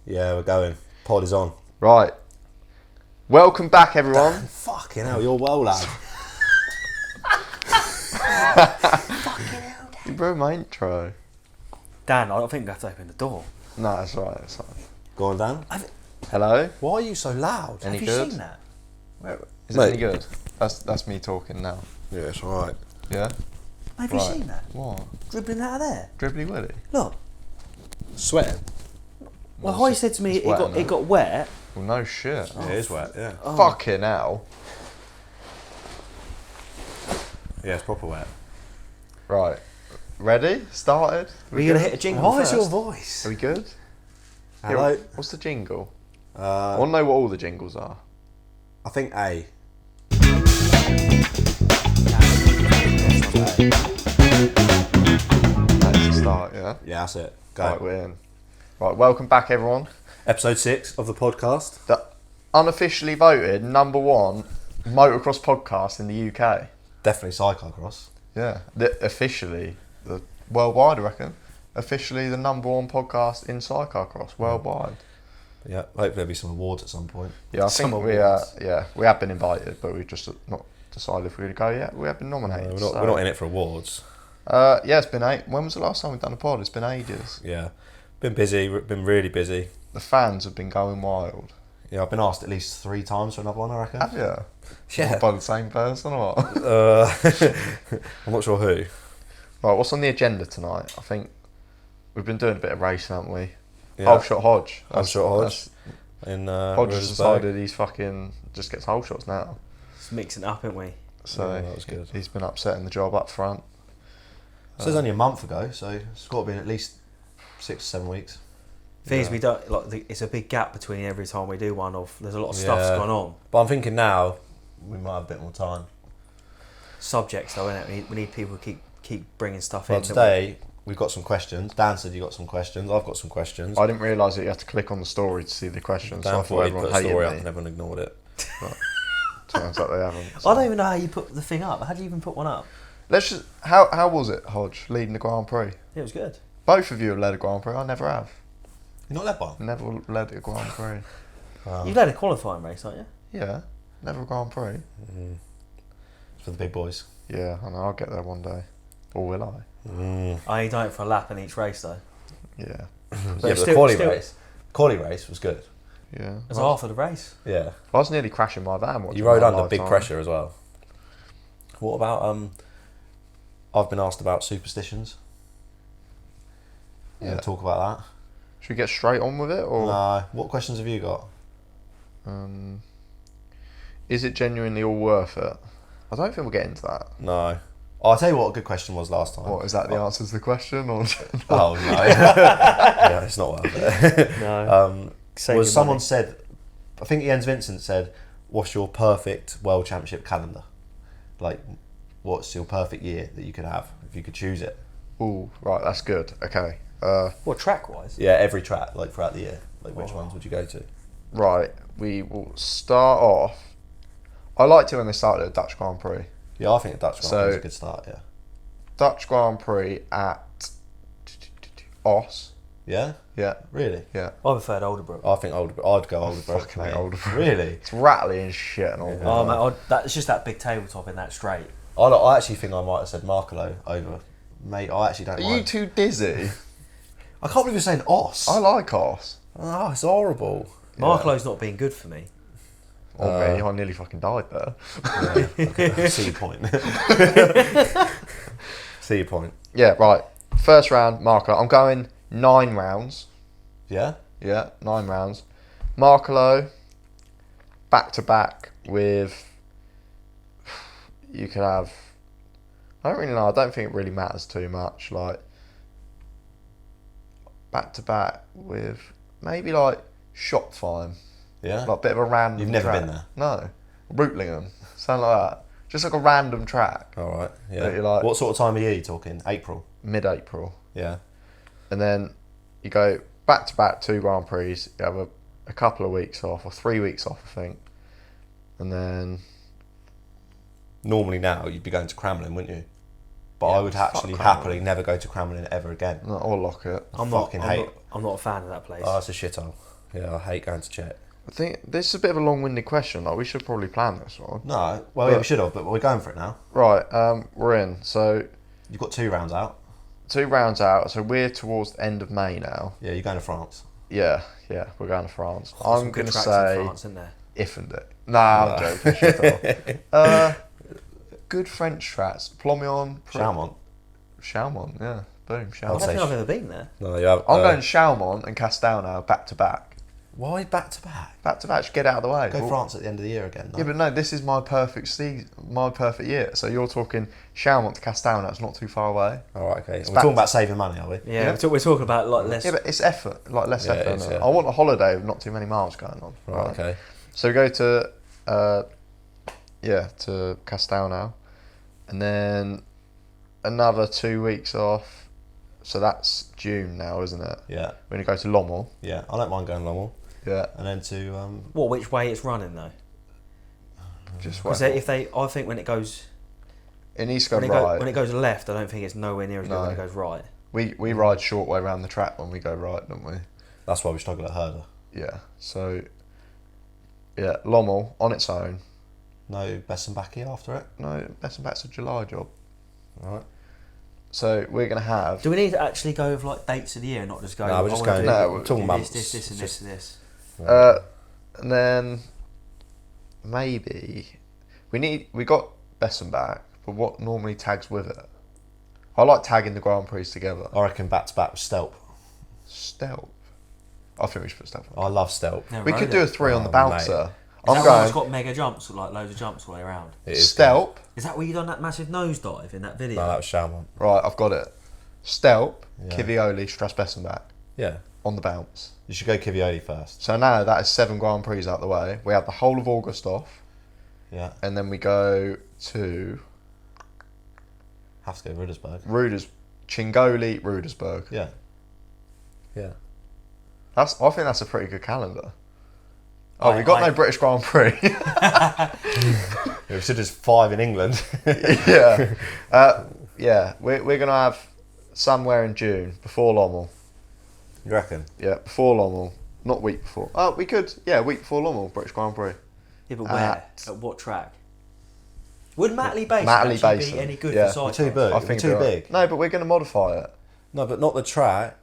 Yeah, we're going. Pod is on. Right. Welcome back, everyone. Fucking hell, you're well, lad. You ruined my intro. Dan, I don't think we have to open the door. No, that's right. That's fine. Go on, Dan. Hello. Why are you so loud? Any have you good? seen that? Is it any good? That's me talking now. Yeah, it's alright. Yeah. Have you Right. seen that? What? Dribbling out of there. Dribbly Willy. Look. Sweating? Well, Hoy said to me it's wet, isn't it it? got wet. Well, no shit. Yeah, it is wet, yeah. Oh. Fucking hell. Yeah, it's proper wet. Right. Ready? Started? Are you going to hit a jingle Why is first? your voice? Are we good? Hello? Here, what's the jingle? I want to know what all the jingles are. I think A. That's the start, yeah? Yeah, that's it. Go. Right, we're in. Right, welcome back, everyone. Episode 6 of the podcast. The unofficially voted #1 motocross podcast in the UK. Definitely Sidecar Cross. Yeah, officially, the worldwide, I reckon. Officially, the #1 podcast in Sidecar Cross worldwide. Yeah, hopefully there'll be some awards at some point. Yeah, I Some think awards. we have been invited, but we've just not decided if we're going to go yet. We have been nominated. We're not in it for awards. Yeah, it's been when was the last time we've done a pod? It's been ages. Yeah. Been busy, been really busy. The fans have been going wild. Yeah, I've been asked at least 3 times for another one, I reckon. Have you? Yeah. By the same person or what? I'm not sure who. Right, what's on the agenda tonight? I think we've been doing a bit of racing, haven't we? Yeah. Whole shot Hodge. Hodge. In Hodge has Rosersberg. decided he's fucking just gets whole shots now. Just mixing it up, haven't we? So Yeah, that was good. he's been upsetting the job up front. So it's only a month ago, so it's got to be at least 6 to 7 weeks. Thing is, Yeah. we don't like. It's a big gap between every time we do one. There's a lot of stuff's Yeah. gone on. But I'm thinking now we might have a bit more time. Subjects though, innit? We need people to keep bringing stuff Well, in. today we've got some questions. Dan said you got some questions. I've got some questions. I didn't realise that you had to click on the story to see the questions. Dan so I thought thought he'd everyone put a story up hated and me. everyone ignored it. Turns out they haven't. I don't even know how you put the thing up. How do you even put one up? Let's just. How was it, Hodge, leading the Grand Prix? It was good. Both of you have led a Grand Prix. I never have. You're not led by him? Never led a Grand Prix. You've led a qualifying race, aren't you? Yeah, never a Grand Prix. It's for the big boys. Yeah, I know. I'll get there one day. Or will I? I only done it for a lap in each race though. Yeah. Yeah, But but the still- quali still- race. Quali race was good. Yeah. It was half of the race. Yeah. I was nearly crashing my van watching You rode that under live big time. pressure as well. What about I've been asked about superstitions. Yeah. Yeah. Talk about that. Should we get straight on with it, or No. What questions have you got? is it genuinely all worth it? I don't think we'll get into that. No. Oh, I'll tell you what a good question was last time. What is that? The answer to the question, or Oh, no. Yeah, it's not worth it. No. Save Was your someone money. said, I think Jens Vincent said, what's your perfect World Championship calendar? Like, what's your perfect year that you could have if you could choose it? Ooh, right, that's good. Okay. What track wise? Yeah, every track, like throughout the year. Like, which ones would you go to? Right, we will start off. I liked it when they started at Dutch Grand Prix. Yeah, I think the Dutch Grand So- Prix is a good start, yeah. Dutch Grand Prix at Os. Yeah? Yeah, Really? yeah. I preferred Alderbrook. I think I'd go Alderbrook. Fucking mate. hate Alderbrook. Really? It's rattly and shit and all that. Oh man, that's just that big tabletop in that straight. I actually think I might have said Markelo over. Mate, I actually don't Are mind. you too dizzy? I can't believe you're saying Os. I like Os. Oh, it's horrible. Markelo's not been good for me. Oh, me, I nearly fucking died there. Okay, see your point. See your point. Yeah, right. First round, Marco. I'm going 9 rounds. Yeah? Yeah, 9 rounds. Markelo, back to back with. You could have. I don't really know. I don't think it really matters too much. Like, back to back with maybe like Shopfine. Yeah? Like a bit of a random. You've never track. been there? No. Rootlingen. Something like that. Just like a random track. Alright, yeah. That you like. What sort of time of year are you talking? April? Mid-April. Yeah. And then you go back to back 2 Grand Prix. You have a couple of weeks off, or 3 weeks off, I think. And then. Normally now you'd be going to Cramlin, wouldn't you? But Yeah, I would actually fuck happily Cramlin. never go to Cramlin ever again. No, or Lockett. I'm fucking hate. not a fan of that place. Oh, it's a shithole. Yeah, I hate going to Czech. I think this is a bit of a long-winded question. Like, we should probably plan this one. No, well, yeah, we should have, but we're going for it now. Right, we're in. So You've got 2 rounds out. 2 rounds out. So we're towards the end of May now. Yeah, you're going to France. Yeah, we're going to France. Oh, I'm going to tracks in say France, isn't there? if and it. Nah, I'm joking. Shut up. Good French tracks. Plomion. Chaumont, yeah. Boom, I don't Chaumont. think I've ever been there. No, you have. I'm going Chaumont and Castel now, back to back. Why back to back? Back to back, just get out of the way. Go France at the end of the year again. No? Yeah, but no, this is my perfect season, my perfect year. So you're talking Chaumont to Castel now, it's not too far away. All right, okay. We're back talking about saving money, are we? Yeah, we're talking about like less. Yeah, but it's effort, like less Yeah, effort. it is, Isn't it? yeah. I want a holiday with not too many miles going on. Right, okay. So we go to, to Castel now, and then another 2 weeks off. So that's June now, isn't it? Yeah, We're gonna go to Lommel. yeah. I don't mind going Lommel. Yeah. And then to What? Which way it's running though? Just Because wait. if they, I think when it goes It needs to go right. when it goes left, I don't think it's nowhere near as good No. when it goes right. We ride short way around the track when we go right, don't we? that's why we struggle at Herder. Yeah. So yeah, Lommel on its own. No Bessenbacke after it. No, best and back's a July job. All right. So we're gonna have. Do we need to actually go with like dates of the year, not just go? No, we're I just wanna going. do No, we're we're talking months. this, and this, and this. And then maybe we got Bessenbach, but what normally tags with it? I like tagging the Grand Prix together. I reckon back to back with Stelp. Stelp. I think we should put Stelp on. I love Stelp. Never We rode could it. do a 3 on the Oh, bouncer. Is I'm that where it's going got mega jumps, like loads of jumps all the way around? It is Stelp. Is that where you done that massive nosedive in that video? No, that was Chaumont. Right, I've got it. Stelp, Yeah. Kivioli, Strasbessenbach Yeah. on the bounce. You should go Kivioli first. So now that is 7 Grand Prix out the way. We have the whole of August off, Yeah. and then we go to Have to go Rudersberg. Cingoli, Rudersberg. Yeah. Yeah. I think that's a pretty good calendar. Oh, we got no British Grand Prix. We should just 5 in England. Yeah. We're going to have somewhere in June, before Lommel. You reckon? Yeah, before Lommel. Not week before. Oh, we could, week before Lommel, British Grand Prix. Yeah, but where? At what track? Would Matley Basin Matley actually Basin, be any good yeah. for We're too cycling? big. I We're think too it'd be big. right. No, but we're going to modify it. No, but not the track.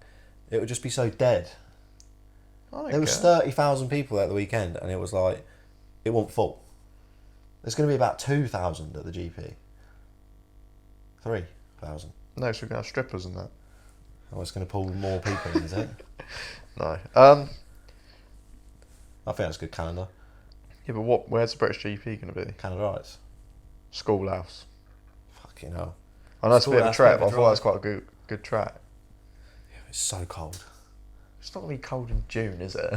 It would just be so dead. There was 30,000 people at the weekend, and it was like, it wasn't full. There's going to be about 2,000 at the GP. 3,000. No, so we're going to have strippers and that. Oh, it's going to pull more people in, is it? No. I think that's a good calendar. Yeah, but where's the British GP going to be? Canada Rights. Schoolhouse. Fucking hell. I know it's a bit of a Schoolhouse, trek, bit but of I a thought it's quite a good track. It's so cold. It's not going to be cold in June, is it?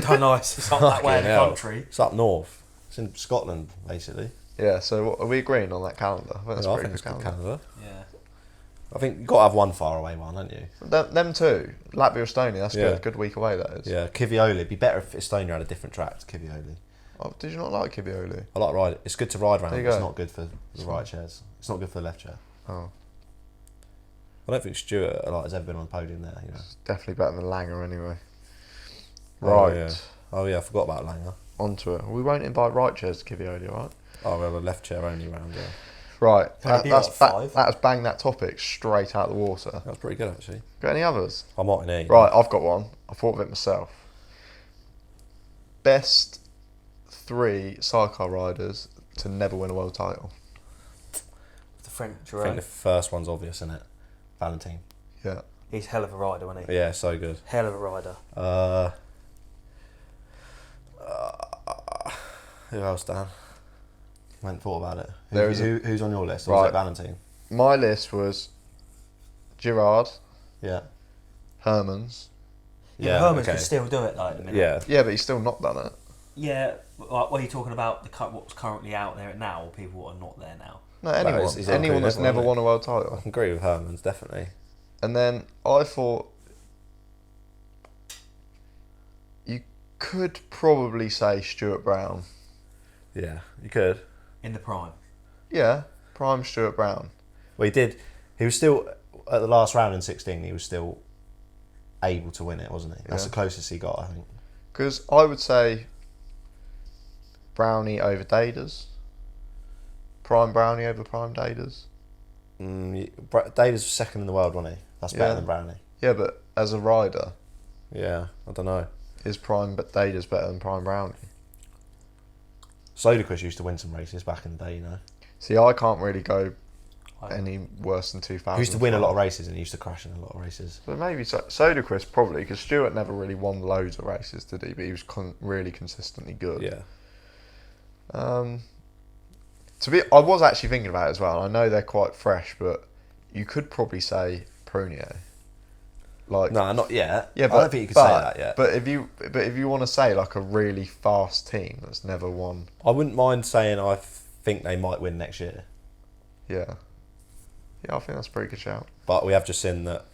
Don't know, it's not that way in the Hell. country. It's up north. It's in Scotland, basically. Yeah, so are we agreeing on that calendar? I think that's Yeah, a I pretty think it's good good calendar. calendar. Yeah. I think you've got to have one far away one, haven't you? Them two, Latvia, Estonia, that's Yeah. good. Good week away, that is. Yeah, Kivioli. It'd be better if Estonia had a different track to Kivioli. Oh, did you not like Kivioli? I like ride. It's good to ride around, There but you it's go. not good for the right chairs. It's not good for the left chair. Oh, I don't think Stuart has ever been on the podium there. You know. definitely better than Langer anyway. Oh, Right, yeah. Oh yeah, I forgot about Langer. onto it. We won't invite right chairs to Kivioli, alright? Oh, we have a left chair only round. Yeah, Right, Can it be that's like 5? that has banged that topic straight out of the water. that was pretty good actually. Got any others? I might need. Right, I've got one. I thought of it myself. Best 3 sidecar riders to never win a world title. The French, I think right? the first one's obvious, isn't it? Valentine. Yeah. He's hell of a rider, wasn't he? Yeah, so good. Hell of a rider. Who else, Dan? I hadn't thought about it. Who's on your list? Or was Right. it Valentine? My list was Girard, Yeah. Hermans. Yeah, Herman could still do it, like, at the minute. Yeah. Yeah, but he's still not done it. Yeah, like, what are you talking about? What's currently out there now, or people what are not there now? No, anyone. he's Anyone included that's everyone, never isn't won a world title. I can agree with Herman's, definitely. And then I thought you could probably say Stuart Brown. Yeah, you could. In the prime. Yeah, prime Stuart Brown. Well, he did. He was still, at the last round in 16, he was still able to win it, wasn't he? That's the closest he got, I think. Because I would say Brownie over Daders. Prime Brownie over Prime Daders. Daders was second in the world, wasn't he? That's better than Brownie. Yeah, but as a rider... Yeah, I don't know. Is Prime Daders better than Prime Brownie? Sidecars used to win some races back in the day, you know. See, I can't really go any worse than 2000. He used to win a lot of races and he used to crash in a lot of races. So maybe Sidecars probably, because Stewart never really won loads of races, did he? But he was really consistently good. Yeah. I was actually thinking about it as well. I know they're quite fresh, but you could probably say Prunier. Like, no, not yet. Yeah, but, I don't think you could say that yet. But if you want to say like a really fast team that's never won, I wouldn't mind saying I think they might win next year. Yeah, I think that's a pretty good shout. But we have just seen that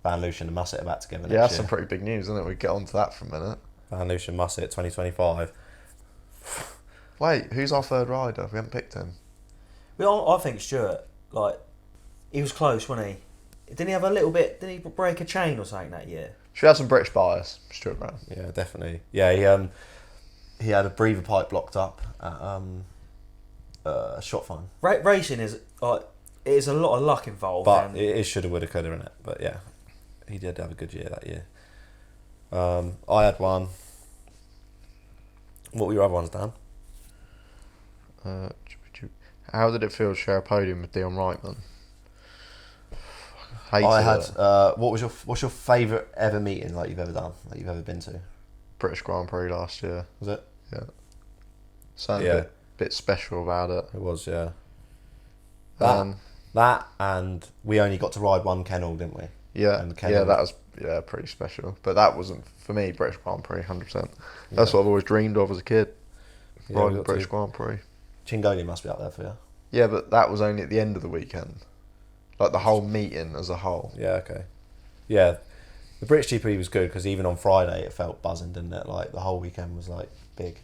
Van Lucian and Musset are back together next year. Yeah, that's some pretty big news, isn't it? We get on to that for a minute. Van Lucian, Musset, 2025. Wait, who's our third rider? We haven't picked him. Well, I think Stewart, like, he was close, wasn't he? Didn't he have a little bit? Didn't he break a chain or something that year? Should have some British bias, Stuart Brown. Yeah, definitely. Yeah, he had a breather pipe blocked up at shot fine. Racing is like, it is a lot of luck involved. But it is shoulda, woulda, coulda in it. But yeah, he did have a good year that year. I had one. What were your other ones, Dan? How did it feel to share a podium with Dion Reitman? What's your favourite ever meeting like you've ever done, that you've ever been to? British Grand Prix last year. Was it? Yeah. Something a bit special about it. It was, yeah. That and we only got to ride one kennel, didn't we? Yeah. That was pretty special. But that wasn't for me British Grand Prix 100%. That's what I've always dreamed of as a kid. Riding the British Grand Prix. Chingolia must be up there for you. Yeah, but that was only at the end of the weekend. Like the whole meeting as a whole. Yeah, okay. Yeah, the British GP was good because even on Friday it felt buzzing, didn't it? Like the whole weekend was like big.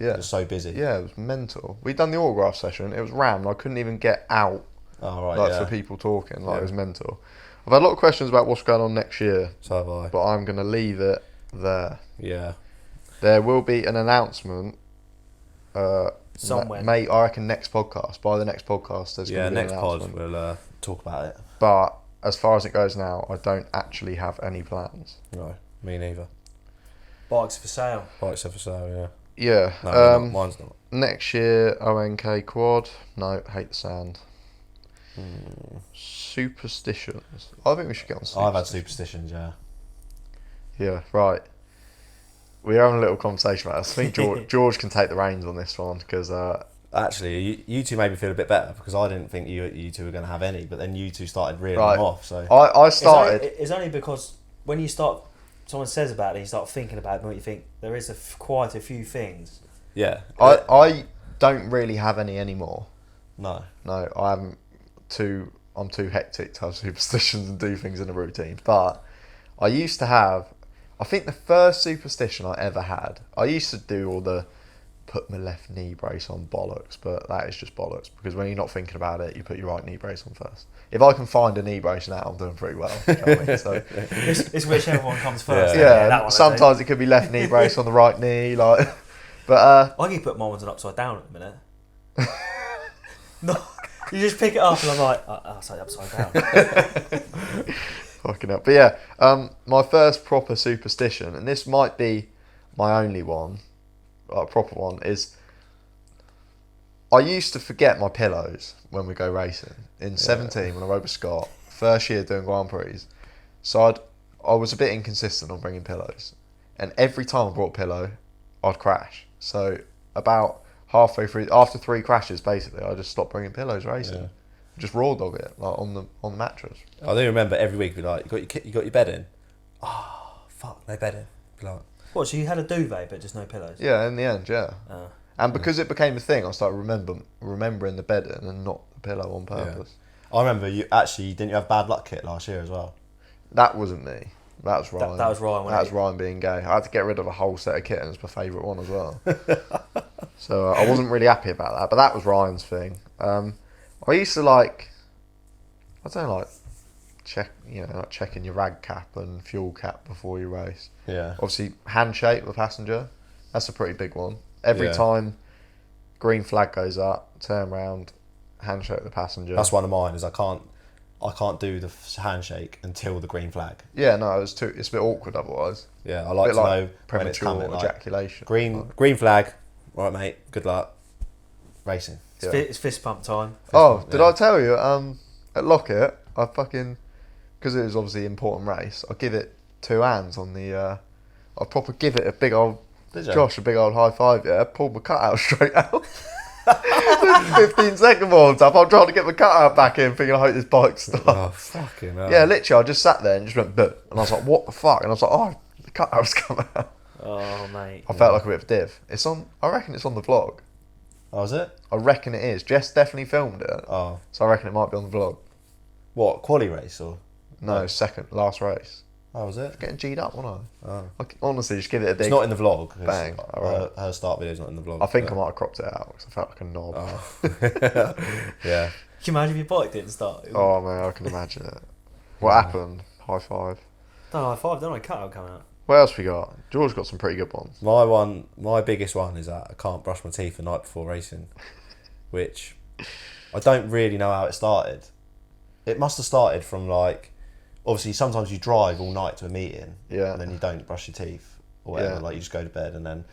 Yeah. It was so busy. Yeah, it was mental. We'd done the autograph session. It was rammed. I couldn't even get out. Oh, right, for people talking. Like, it was mental. I've had a lot of questions about what's going on next year. So have I. But I'm going to leave it there. Yeah. There will be an announcement. Somewhere. Mate, I reckon next podcast. By the next podcast, there's going to be an announcement. Next pod we'll talk about it. But as far as it goes now, I don't actually have any plans. No, me neither. Bikes for sale. Bikes are for sale, yeah. Yeah. No, mine's not. Next year, ONK quad. No, hate the sand. Superstitions. I think we should get on superstitions. I've had superstitions, yeah. Yeah, right. We're having a little conversation about this. I think George can take the reins on this one because... Actually, you two made me feel a bit better because I didn't think you two were going to have any, but then you two started reeling them off. So I started... It's only because when you start... Someone says about it, you start thinking about it, and you think there is quite a few things. Yeah. I don't really have any anymore. No, I haven't. I'm too hectic to have superstitions and do things in a routine. But I used to have... I think the first superstition I ever had... I used to do all the... put my left knee brace on bollocks, but that is just bollocks because when you're not thinking about it, you put your right knee brace on first. If I can find a knee brace now, I'm doing pretty well. You know what I mean? So it's whichever one comes first. Yeah, that one, sometimes it could be left knee brace on the right knee, like. But I can put my ones on upside down at the minute. No, you just pick it up and I'm like, I'll say upside down. Fucking up. But yeah, my first proper superstition, and this might be my only one. Proper one is I used to forget my pillows when we go racing in 17 when I rode with Scott, first year doing Grand Prix. So I was a bit inconsistent on bringing pillows, and every time I brought a pillow I'd crash. So about halfway through, after 3 crashes basically, I just stopped bringing pillows racing. Just raw dog it like on the mattress. I do remember every week be like, you got your bed in? Oh fuck, no bed in. Be like, what, so you had a duvet but just no pillows? Yeah, in the end, yeah. And because it became a thing, I started remembering the bedding and not the pillow on purpose. Yeah. I remember didn't you have bad luck kit last year as well? That wasn't me. That was Ryan. That was Ryan. That was Ryan being gay. I had to get rid of a whole set of kit, and it's my favourite one as well. So I wasn't really happy about that, but that was Ryan's thing. I used to like checking your rag cap and fuel cap before you race. Yeah. Obviously, handshake with the passenger. That's a pretty big one. Every time green flag goes up, turn around, handshake with the passenger. That's one of mine. Is I can't do the handshake until the green flag. Yeah, no, it's a bit awkward otherwise. Yeah, I like to know when it's coming. Ejaculation. Green flag. All right, mate. Good luck. Racing. It's fist pump time. Did I tell you? At Lockett, I fucking, because it was obviously an important race, I give it 2 hands on the. I proper give it a big old. Josh, a big old high five. Yeah, pulled my cutout straight out. 15-second warms up. I'm trying to get my cutout back in, thinking I hope this bike stops. Oh fucking hell. Yeah, literally, I just sat there and just went, "Bleh," and I was like, "What the fuck?" And I was like, "Oh, the cutout's come out." Oh mate. I felt like a bit of a div. It's on. I reckon it's on the vlog. Oh, is it? I reckon it is. Jess definitely filmed it. Oh. So I reckon it might be on the vlog. What, quali race or? No, last race. Oh, was it? Getting G'd up, wasn't I? Oh. Honestly, just give it a big... It's not in the vlog. Bang. Her start video's not in the vlog. I think I might have cropped it out because I felt like a knob. Oh. Yeah. Can you imagine if your bike didn't start? Oh man, I can imagine it. What happened? High five. Don't high five, don't I? Cutout coming out. What else we got? George got some pretty good ones. My biggest one is that I can't brush my teeth the night before racing, which I don't really know how it started. It must have started from like, obviously sometimes you drive all night to a meeting, and then you don't brush your teeth or whatever. Like you just go to bed and then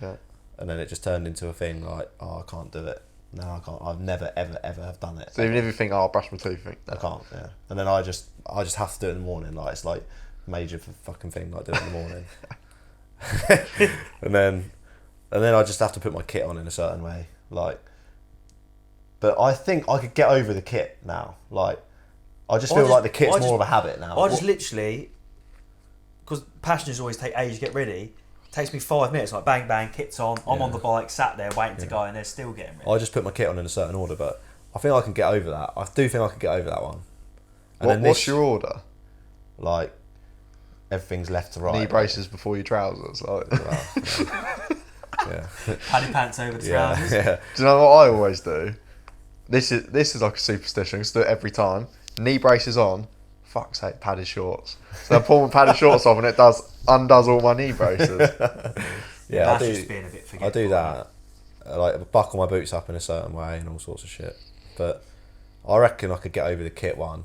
it just turned into a thing like, oh, I can't do it. No, I can't. I've never ever have done it. So even if you think, oh, I'll brush my teeth, I can't. Yeah, and then I just have to do it in the morning. Like it's like major fucking thing. Like do it in the morning, and then I just have to put my kit on in a certain way. Like, but I think I could get over the kit now. Like, I just feel like the kit's more of a habit now. I just literally, because passengers always take ages to get ready. It takes me 5 minutes, like bang bang, kit's on. I'm on the bike, sat there waiting to go, and they're still getting ready. I just put my kit on in a certain order, but I think I can get over that. I do think I can get over that one. And what's your order? Like, everything's left to right. Knee braces before your trousers. Like. Yeah. Paddy pants over the trousers. Yeah. Do you know what I always do? This is like a superstition. I just do it every time. Knee braces on. Fuck's sake, padded shorts. So I pull my padded shorts off and it undoes all my knee braces. Yeah, That's just being a bit forgetful. I do that. Like buckle my boots up in a certain way and all sorts of shit. But I reckon I could get over the kit one.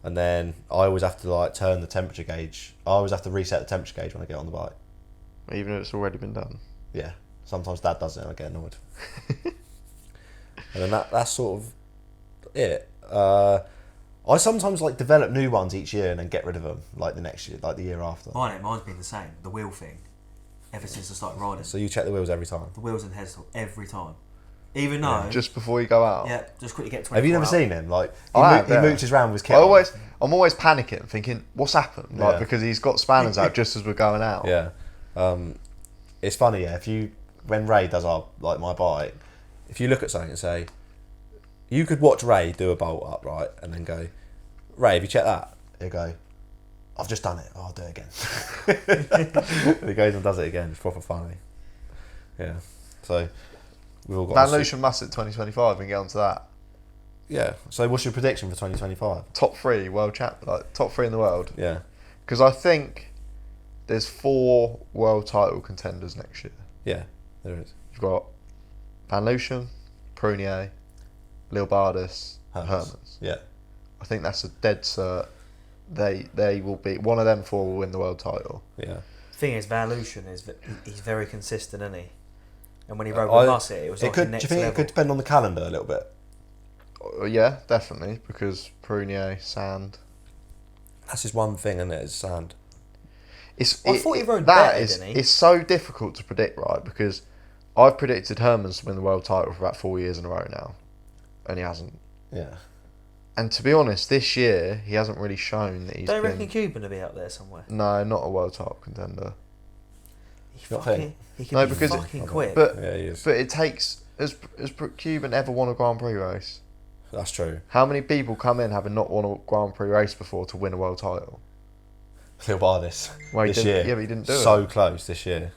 And then I always have to like turn the temperature gauge. I always have to reset the temperature gauge when I get on the bike. Even if it's already been done. Yeah. Sometimes Dad does it and I get annoyed. And then that's sort of it. I sometimes like develop new ones each year and then get rid of them like the next year, like the year after. Mine's been the same. The wheel thing, ever since I started riding. So you check the wheels every time. The wheels and heads every time, even though just before you go out. Yeah, just quickly get 24 Have you never out. seen him? Like he mooches around with his kit. I'm always panicking, thinking, what's happened? Like because he's got spanners out just as we're going out. Yeah, it's funny. Yeah, when Ray does my bike, if you look at something and say, you could watch Ray do a bolt up, right, and then go, Ray, have you checked that? He'll go, I've just done it. Oh, I'll do it again. And he goes and does it again. It's proper funny. Yeah. So we've all got. Van Lucian Musset 2025 and get onto that. Yeah. So what's your prediction for 2025? Top 3 world champ, like top 3 in the world. Yeah. Because I think there's 4 world title contenders next year. Yeah, there is. You've got Van Lucian, Prunier, Lil Bardis, Hermans. Yeah. I think that's a dead cert. They will be one of them 4 will win the world title. Yeah. Thing is, Van Lucian he's very consistent, isn't he? And when he rode with Musset, it was like next do you think level. it could depend on the calendar a little bit? Yeah, definitely, because Prunier, sand. That's his one thing, isn't it? Is sand. I thought he rode better, didn't he? It's so difficult to predict, right? Because I've predicted Hermans to win the world title for about 4 years in a row now, and he hasn't. Yeah. And to be honest, this year he hasn't really shown that he's. Don't you reckon Cuban to be up there somewhere? No, not a world title contender. He can be fucking quick. But yeah, he is. But it takes. Has Cuban ever won a Grand Prix race? That's true. How many people come in having not won a Grand Prix race before to win a world title? Lil Bardis this year. Yeah, but he didn't do it. So close this year.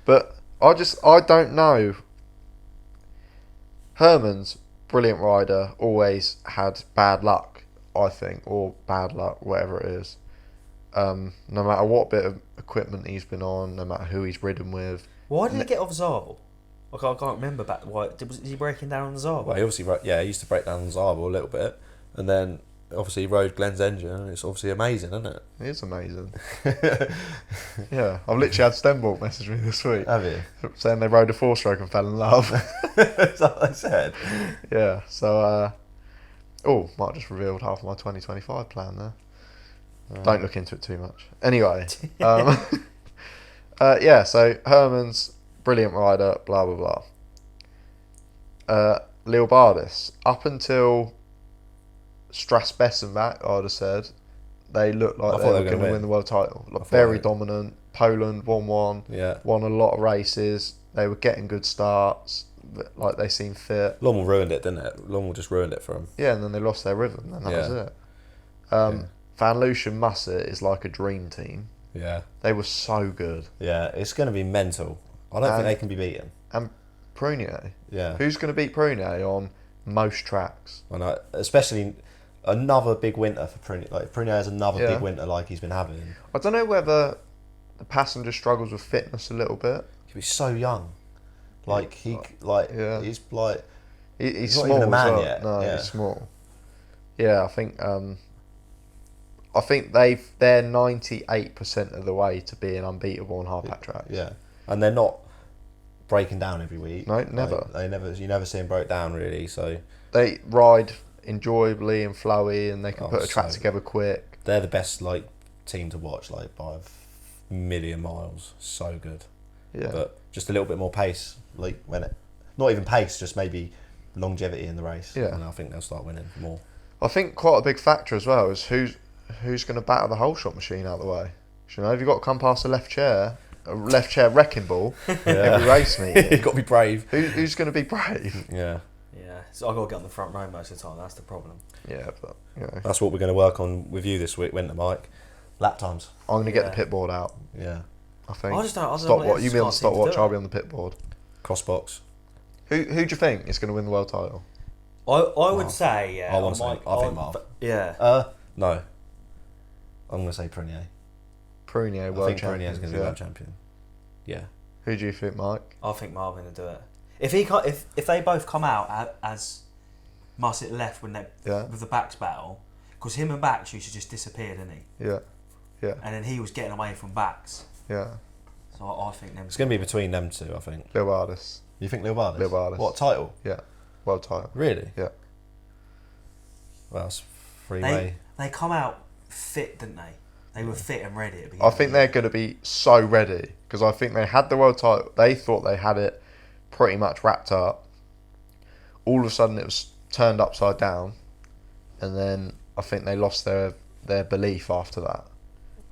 But I don't know. Herman's brilliant rider, always had bad luck I think, or bad luck, whatever it is. No matter what bit of equipment he's been on, no matter who he's ridden with. Why did he get off Zabel? I can't remember back. Why was he breaking down on the Zabel? Well, he obviously he used to break down the Zabel a little bit, and then obviously he rode Glenn's engine, and it's obviously amazing, isn't it? It is amazing. Yeah, I've literally had Stenbolt message me this week. Have you? Saying they rode a 4-stroke and fell in love. Is that what I said? Yeah, so, might just revealed half of my 2025 plan there. Don't look into it too much. Anyway, so Herman's brilliant rider, blah, blah, blah. Lil Bardis, up until Strasbessenbach, I'd have said, they looked like they were going to win the world title. Like, very dominant. Poland 1-1. Yeah. Won a lot of races. They were getting good starts. Like, they seemed fit. Lommel ruined it, didn't it? Lommel just ruined it for them. Yeah, and then they lost their rhythm, and that was it. Van Lucia Musset is like a dream team. Yeah. They were so good. Yeah, it's going to be mental. I don't think they can be beaten. And Prunier. Yeah. Who's going to beat Prunier on most tracks? I know, especially another big winter for Prunier. Like, Prunier has another big winter like he's been having. I don't know whether the passenger struggles with fitness a little bit. He's so young. Like, he's like... He's not small even a man well. yet. No, Yeah. he's small. Yeah, I think they're 98% of the way to being unbeatable on hard pack tracks. Yeah, and they're not breaking down every week. No, never. Like, you never see them break down really. So they ride enjoyably and flowy, and they can put a track together quick. They're the best team to watch by a million miles. So good. Yeah, but just a little bit more pace. Not even pace, just maybe longevity in the race. Yeah, and I think they'll start winning more. I think quite a big factor as well is who's going to batter the whole shot machine out of the way. You know, if you've got to come past a left chair wrecking ball every race meeting, You've got to be brave. Who's going to be brave? Yeah. Yeah, so I've got to get on the front row most of the time. That's the problem. Yeah, but that's what we're going to work on with you this week, winter, Mike. Lap times. I'm going to get the pit board out. Yeah. I think. I just don't. You be on the stopwatch. I'll be on the pit board. Crossbox. Who do you think is going to win the world title? I would say I think Marv. Yeah. No. I'm going to say Prunier. Prunier, world champion. I think Prunier's going to be world champion. Yeah. Who do you think, Mike? I think Marvin will do it. If they both come out as Musset left with the Bax battle, because him and Bax used to just disappear, didn't he? Yeah. Yeah. And then he was getting away from Bax. Yeah. So I think them. It's going to be between them two, I think. Lil Bardis. You think Lil Bardis? Lil Bardis. What, title? Yeah. World title. Really? Yeah. Well, that's freeway. They come out fit, didn't they? They were fit and ready. I think they're going to be so ready because I think they had the world title. They thought they had it pretty much wrapped up. All of a sudden, it was turned upside down, and then I think they lost their belief after that,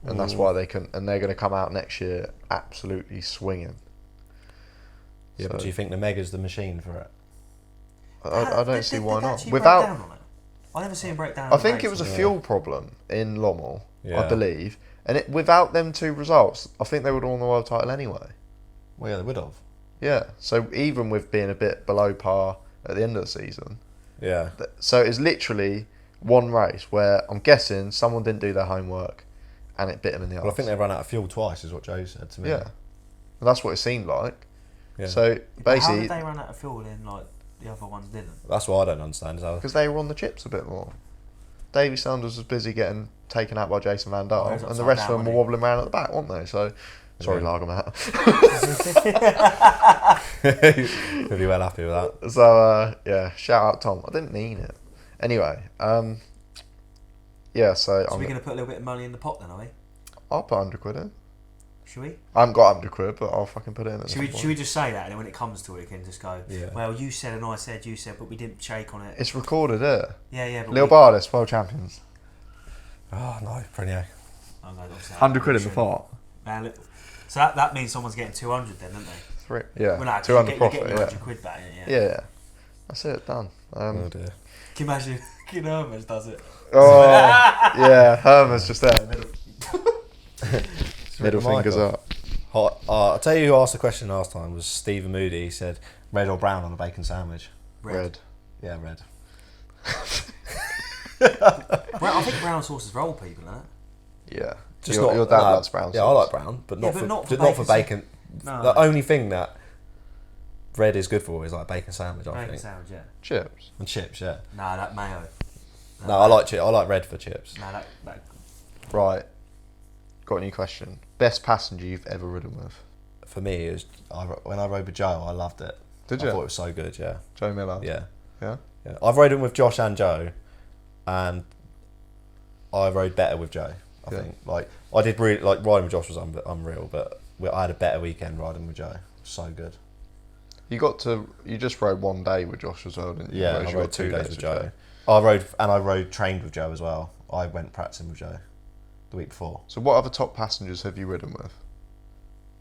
and that's why they couldn't. And they're going to come out next year absolutely swinging. Yeah, but do you think the Mega's the machine for it? I don't see why not. I never see him break down. I think it was a fuel problem in Lommel, I believe, and without them two results, I think they would have won the world title anyway. Well, yeah, they would have. Yeah, so even with being a bit below par at the end of the season, yeah. So it's literally one race where I'm guessing someone didn't do their homework, and it bit them in the arse. Well, I think they ran out of fuel twice, is what Joe said to me. Yeah, and that's what it seemed like. Yeah. So basically, how did they run out of fuel in the other ones didn't? That's what I don't understand. Because they were on the chips a bit more. Davy Sanders was busy getting taken out by Jason Van Dale, and the rest of them were wobbling around at the back, weren't they? So, sorry, Lagermatt. He'll be well happy with that. So, shout out Tom. I didn't mean it. Anyway, so we're going to put a little bit of money in the pot then, are we? I'll put 100 quid in. Should we? I haven't got 100 quid, but I'll fucking put it in. Should we just say that, and then when it comes to it, we can just go, yeah. Well, you said and I said, you said, but we didn't shake on it. It's recorded, yeah. Yeah. But Lil Bardis, world champions. Oh, no, Prunier. 100 quid in the pot. So that means someone's getting 200 then, don't they? Yeah, well, no, 200 profit, 100 quid back, yeah. That's it, done. Oh dear. Can you imagine Hermes does it? Oh, yeah, Hermes just there. Middle fingers up. I'll tell you who asked the question last time was Stephen Moody. He said, red or brown on a bacon sandwich? Red. Yeah, red. I think brown sauce is for old people, isn't it? Yeah. Just your dad loves brown sauce. Yeah, I like brown, but Yeah, not for bacon. No. The only thing that bread is good for is like bacon sandwich, I Bacon think. sandwich, yeah. Chips. And chips, yeah. Nah, that mayo. No, I like I like red for chips. Nah, that. Right. Got a new question. Best passenger you've ever ridden with? For me, it was when I rode with Joe, I loved it. Did you? I thought it was so good, yeah. Joe Miller? Yeah. Yeah? Yeah. I've ridden with Josh and Joe, and I rode better with Joe. I think I did really like riding with Josh was unreal, but I had a better weekend riding with Joe. So good. You just rode one day with Josh as well, didn't you? Yeah, I rode 2 days with Joe. I rode trained with Joe as well. I went practicing with Joe the week before. So what other top passengers have you ridden with?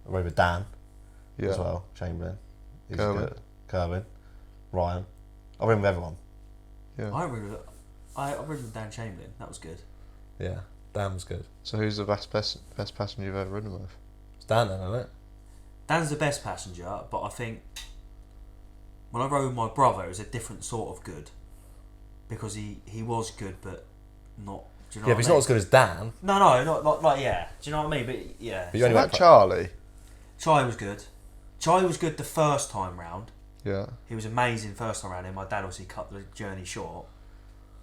I rode with Dan Yeah. as well. Chamberlain. He was Kerwin. good. Kerwin. Ryan. I ridden with everyone. Yeah. I rode with Dan Chamberlain. That was good. Yeah, Dan was good. So who's the best passenger you've ever ridden with? It's Dan then, isn't it? Dan's the best passenger, but I think when I rode with my brother, it was a different sort of good. Because he was good, but not. Do you know Yeah, what but he's I mean? not as good as Dan. No, not like yeah. Do you know what I mean? But yeah. But you only What went about Charlie? Charlie was good. Charlie was good the first time round. Yeah. He was amazing first time round, and my dad obviously cut the journey short.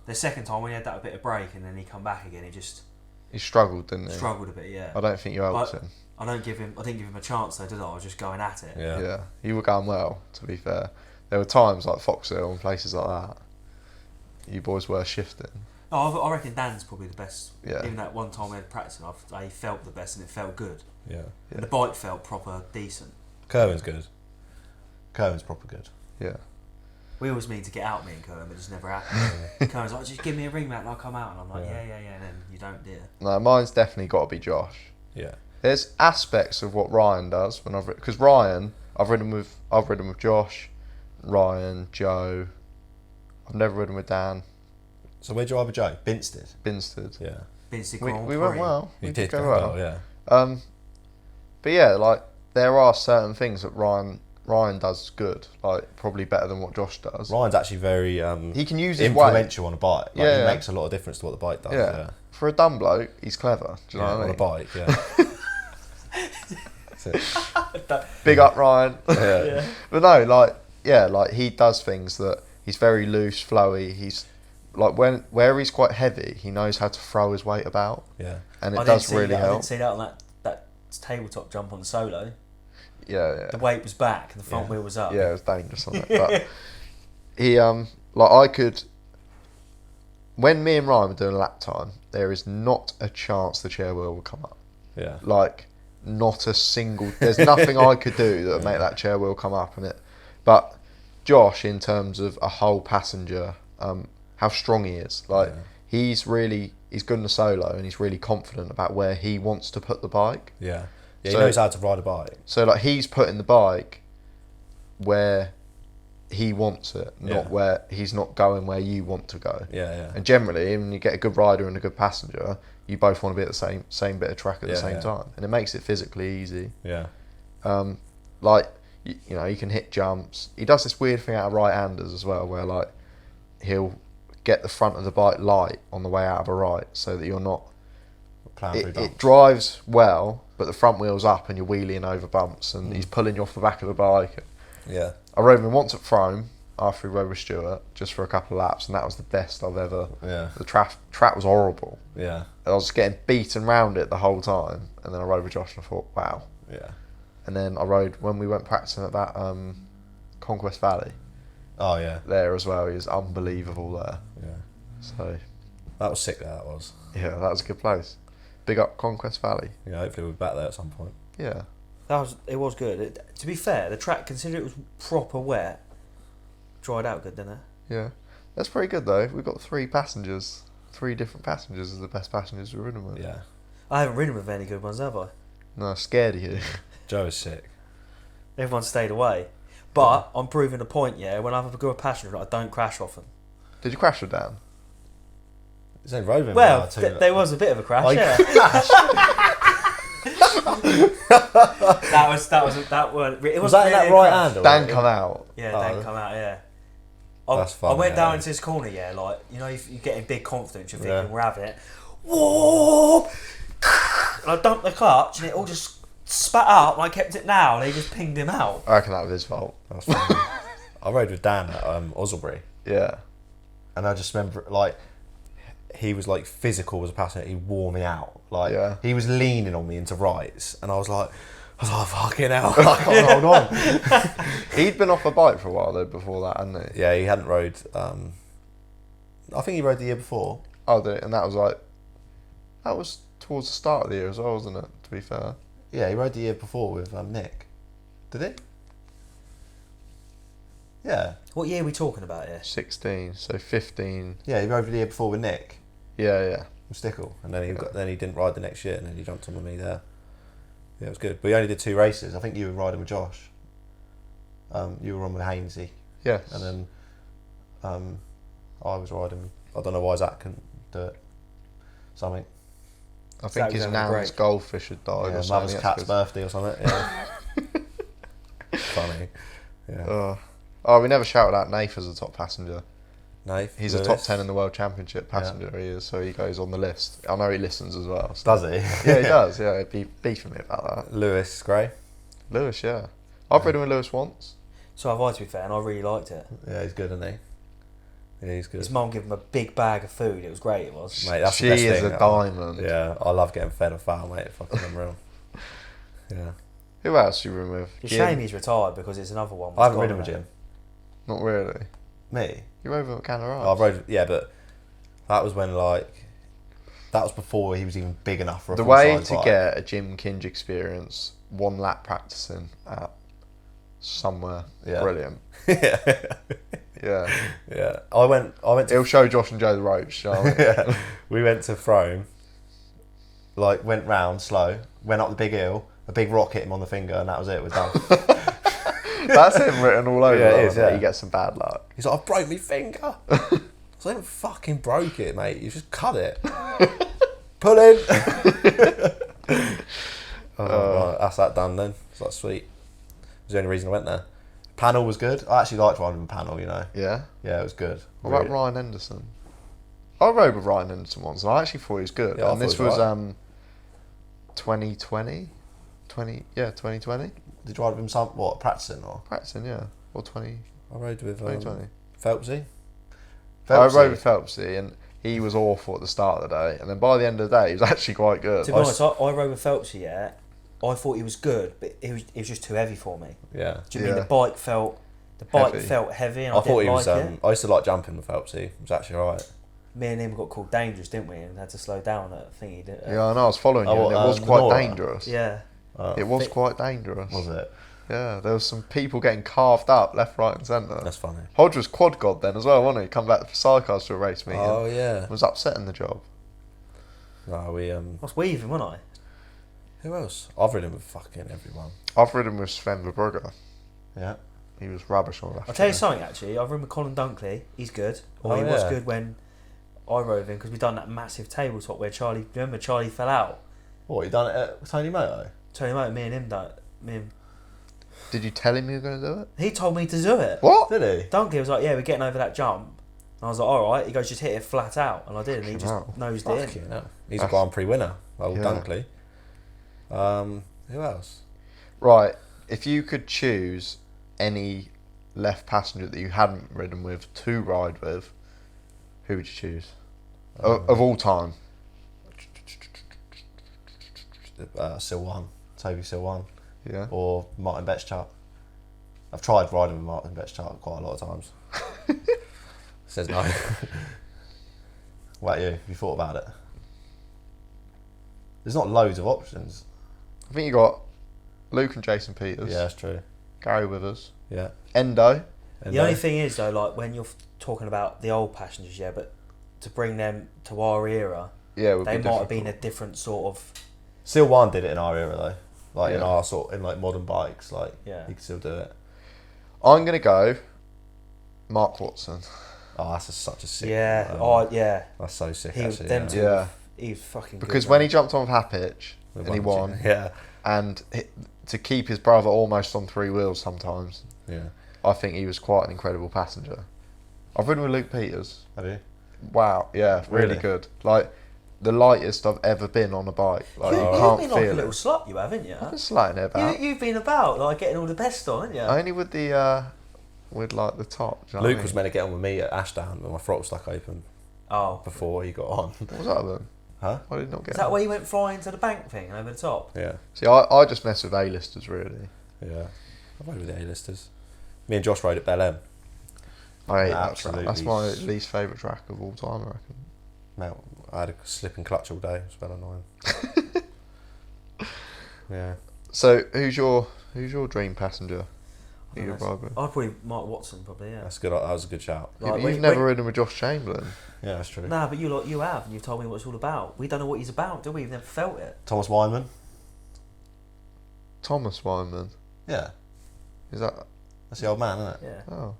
The second time when he had that bit of break, and then he come back again, He struggled, didn't he? struggled a bit. Yeah. I don't think you helped But- him. I didn't give him a chance though, did I? I was just going at it. Yeah. Yeah. You were going well, to be fair. There were times like Foxhill and places like that. You boys were shifting. Oh, I reckon Dan's probably the best. Yeah. Even that one time we had practice, I felt the best and it felt good. Yeah. And the bike felt proper decent. Kerwin's good. Kerwin's proper good. Yeah. We always mean to get out, me and Kerwin, but it just never happened. Kerwin's like, just give me a ring, mate, and I'll come out. And I'm like, yeah, and then you don't, do you? No, mine's definitely got to be Josh. Yeah. There's aspects of what Ryan does when because Ryan, I've ridden with Josh, Ryan, Joe. I've never ridden with Dan. So where'd you ride with Joe? Binsted. Binsted. Yeah. We went well. You We did go go well, yeah. But yeah, like there are certain things that Ryan does good, like probably better than what Josh does. Ryan's actually very He can use his influential on a bike. Like, Yeah. He makes a lot of difference to what the bike does. Yeah. Yeah. For a dumb bloke, he's clever. Do you know what I on mean? a bike, yeah. That's it. Big up Ryan. Yeah. But no, like he does things that he's very loose, flowy. He's like where he's quite heavy, he knows how to throw his weight about, Yeah. and it does really I help. didn't see that on that tabletop jump on the solo. Yeah, The weight was back and the front Yeah. wheel was up. yeah, it was dangerous on it. But he like I could. When me and Ryan were doing lap time, there is not a chance the chair wheel will come up. Yeah. Like not a single. There's nothing I could do that would make that chair wheel come up in it. But Josh, in terms of a whole passenger, how strong he is. Like he's good in the solo and he's really confident about where he wants to put the bike. Yeah. Yeah, So- he knows how to ride a bike. So like he's putting the bike where he wants it, not Yeah. where he's not going where you want to go. Yeah, yeah. And generally, when you get a good rider and a good passenger, you both want to be at the same bit of track at the Yeah, same yeah. time, and it makes it physically easy. Yeah. Like you know, you can hit jumps. He does this weird thing out of right-handers as well, where like he'll get the front of the bike light on the way out of a right, so that you're not. Plowing through It bumps. drives well, but the front wheel's up and you're wheeling over bumps, and he's pulling you off the back of the bike. Yeah. I rode him once at Frome after we rode with Stuart, just for a couple of laps, and that was the best I've ever. Yeah. The track was horrible. Yeah. I was getting beaten round it the whole time, and then I rode with Josh and I thought, wow. Yeah. And then I rode when we went practicing at that Conquest Valley Oh yeah. there as well. He was unbelievable there. Yeah. So That was sick. That was. yeah, that was a good place. Big up Conquest Valley. Yeah. Hopefully we'll be back there at some point. Yeah. It was good. To be fair, the track, considering it was proper wet, dried out good, didn't it? Yeah. That's pretty good though. We've got 3 passengers. 3 different passengers as the best passengers we've ridden with. Yeah. I haven't ridden with any good ones, have I? No, scared of you. Joe is sick. Everyone stayed away. But I'm proving a point, yeah, when I have a good passenger, I don't crash often. Did you crash with Dan? It's only roving. Well, there was a bit of a crash, yeah. that was it Was that in that right handle? Dan come out. Yeah, Oh. Dan come out, yeah. That's fun. I went yeah. down into this corner, yeah, like, you know, you're getting big confidence, you're thinking, Yeah. we're having it. Whoop! And I dumped the clutch and it all just spat out and I kept it now and he just pinged him out. I reckon that was his fault. That's funny. I rode with Dan at Osselbury. Yeah. And I just remember, like, he was, like, physical as a passenger. He wore me out. Like, Yeah. he was leaning on me into rights. And I was like, fucking hell. I can't hold on. He'd been off a bike for a while, though, before that, hadn't he? Yeah, he hadn't rode. I think he rode the year before. Oh, did it? And that was towards the start of the year as well, wasn't it, to be fair? Yeah, he rode the year before with Nick. Did he? Yeah. What year are we talking about here? 16, so 15. Yeah, he rode the year before with Nick. Yeah. With Stickle. And then he didn't ride the next year, and then he jumped on with me there. Yeah, it was good. But we only did 2 races. I think you were riding with Josh. You were on with Hainsey. Yes. And then I was riding. I don't know why Zach couldn't do it. Something. I think his nan's goldfish had died. Yeah, or something. mother's cat's birthday or something. Yeah. Funny. Yeah. We never shouted out Nath as a top passenger. Nath. He's Lewis. a top 10 in the World Championship passenger, he is, so he goes on the list. I know he listens as well. So. Does he? Yeah, he does. Yeah, he'd be beefing me about that. Lewis Gray. Lewis, yeah. I've ridden with Lewis once. So have I, to be fair, and I really liked it. Yeah, he's good, isn't he? Yeah, he's good. His mum gave him a big bag of food. It was great, it was. Mate, that's She the best is thing. a diamond. Yeah, I love getting fed off foul, mate. Fucking unreal. Yeah. Who else you ridden with? It's a shame he's retired because it's another one. I haven't ridden with Jim. Not really. Me? You rode with Canada I rode, yeah, but that was when, like, that was before he was even big enough for a The full-size way to bike. get a Jim Kinge experience, 1 lap practicing at somewhere brilliant. Yeah. Yeah. Yeah. I went to... He'll show Josh and Joe the ropes, shall we? Yeah. We went to Frome, like, went round slow, went up the big hill, a big rock hit him on the finger, and that was it. We're done. That's him written all over. Yeah, it though, is, yeah. He gets some bad luck. He's like, I broke my finger. So I haven't fucking broke it, mate. You just cut it. Pull in. Right, that's that done then. It's like sweet. It was the only reason I went there. Panel was good. I actually liked riding with Panel, you know. Yeah? Yeah, it was good. What about Ryan Henderson? I rode with Ryan Henderson once, and I actually thought he was good. Yeah, and this I thought was he 2020? 2020? Did you ride with him practicing or? Practicing, yeah. Or 20... I rode with 2020. Phelpsy. I rode with Phelpsy, and he was awful at the start of the day, and then by the end of the day, he was actually quite good. To be honest, I rode with Phelpsy, yeah. I thought he was good, but it was just too heavy for me. Yeah. Do you mean the bike felt heavy, and I thought didn't he was. like it. I used to like jumping with Phelpsy. It was actually alright. Me and him got called dangerous, didn't we? And had to slow down at thingy. Yeah, I know, I was following you, and it was quite dangerous. Yeah. It was quite dangerous. Was it? Yeah, there was some people getting carved up left, right, and centre. That's funny. Hodge was quad god then as well, wasn't he? Come back for Sidecars to a race meeting. Oh yeah. Was upsetting the job. No, we I was weaving, wasn't I? Who else? I've ridden with fucking everyone. I've ridden with Sven Verbrugge. Yeah. He was rubbish on left. I'll tell you something actually. I've ridden with Colin Dunkley. He's good. Or he was good when I rode with him because we done that massive tabletop where Charlie fell out. What, you done it at Tony Moto? Tony Moto, me and him done it. Me and Did you tell him you were going to do it? he told me to do it. What? Did he? Dunkley was like, yeah, we're getting over that jump. And I was like, alright. He goes, just hit it flat out. And I did, and he just nosed it in. Fucking hell. He's a Grand Prix winner, old Dunkley. Who else? Right, if you could choose any left passenger that you hadn't ridden with to ride with, who would you choose? Of all time? Silwan. Toby Silwan. Yeah. Or Martin Betchart. I've tried riding with Martin Betchart quite a lot of times. Says no. What about you? Have you thought about it? There's not loads of options. I think you got Luke and Jason Peters. Yeah, that's true. Gary Withers. Yeah. Endo. The only thing is though, like when you're talking about the old passengers, yeah, but to bring them to our era, Yeah, they might have been a different sort of. Silwan did it in our era though. Like in our in like modern bikes, like you can still do it. I'm gonna go Mark Watson. Oh, that's such a sick. That's so sick. He was Actually, he's fucking. Because good, when man. he jumped on Hapitch and he won, and to keep his brother almost on 3 wheels sometimes, yeah, I think he was quite an incredible passenger. I've ridden with Luke Peters. Have you? Wow, yeah, really good. Like, the lightest I've ever been on a bike. Like, you You've can't been feel like a it. little slut, you haven't you? I've been sliding it about. You've been about, like, getting all the best on, haven't you? Only with the, with like the top. Do you know Luke what I was mean? meant to get on with me at Ashdown, but my throttle stuck open before he got on. What was that then? Huh? I did not get Is that on. where you went flying to the bank thing over the top? Yeah. See, I just mess with A-listers, really. Yeah. I rode with the A-listers. Me and Josh rode at Bel M. I hate that track. Absolutely. That's my least favourite track of all time, I reckon. Mate, I had a slipping clutch all day. It was about annoying. Yeah. So, who's your dream passenger? Who you ride with? I'd probably Mark Watson, probably, yeah. That's good. That was a good shout. Like, You've never ridden with Josh Chamberlain. Yeah, that's true. Nah, but you have, and you've told me what it's all about. We don't know what he's about, do we? We've never felt it. Thomas Weinman. Thomas Wyman. Yeah. Is that... That's the old man, isn't it? Yeah. Oh.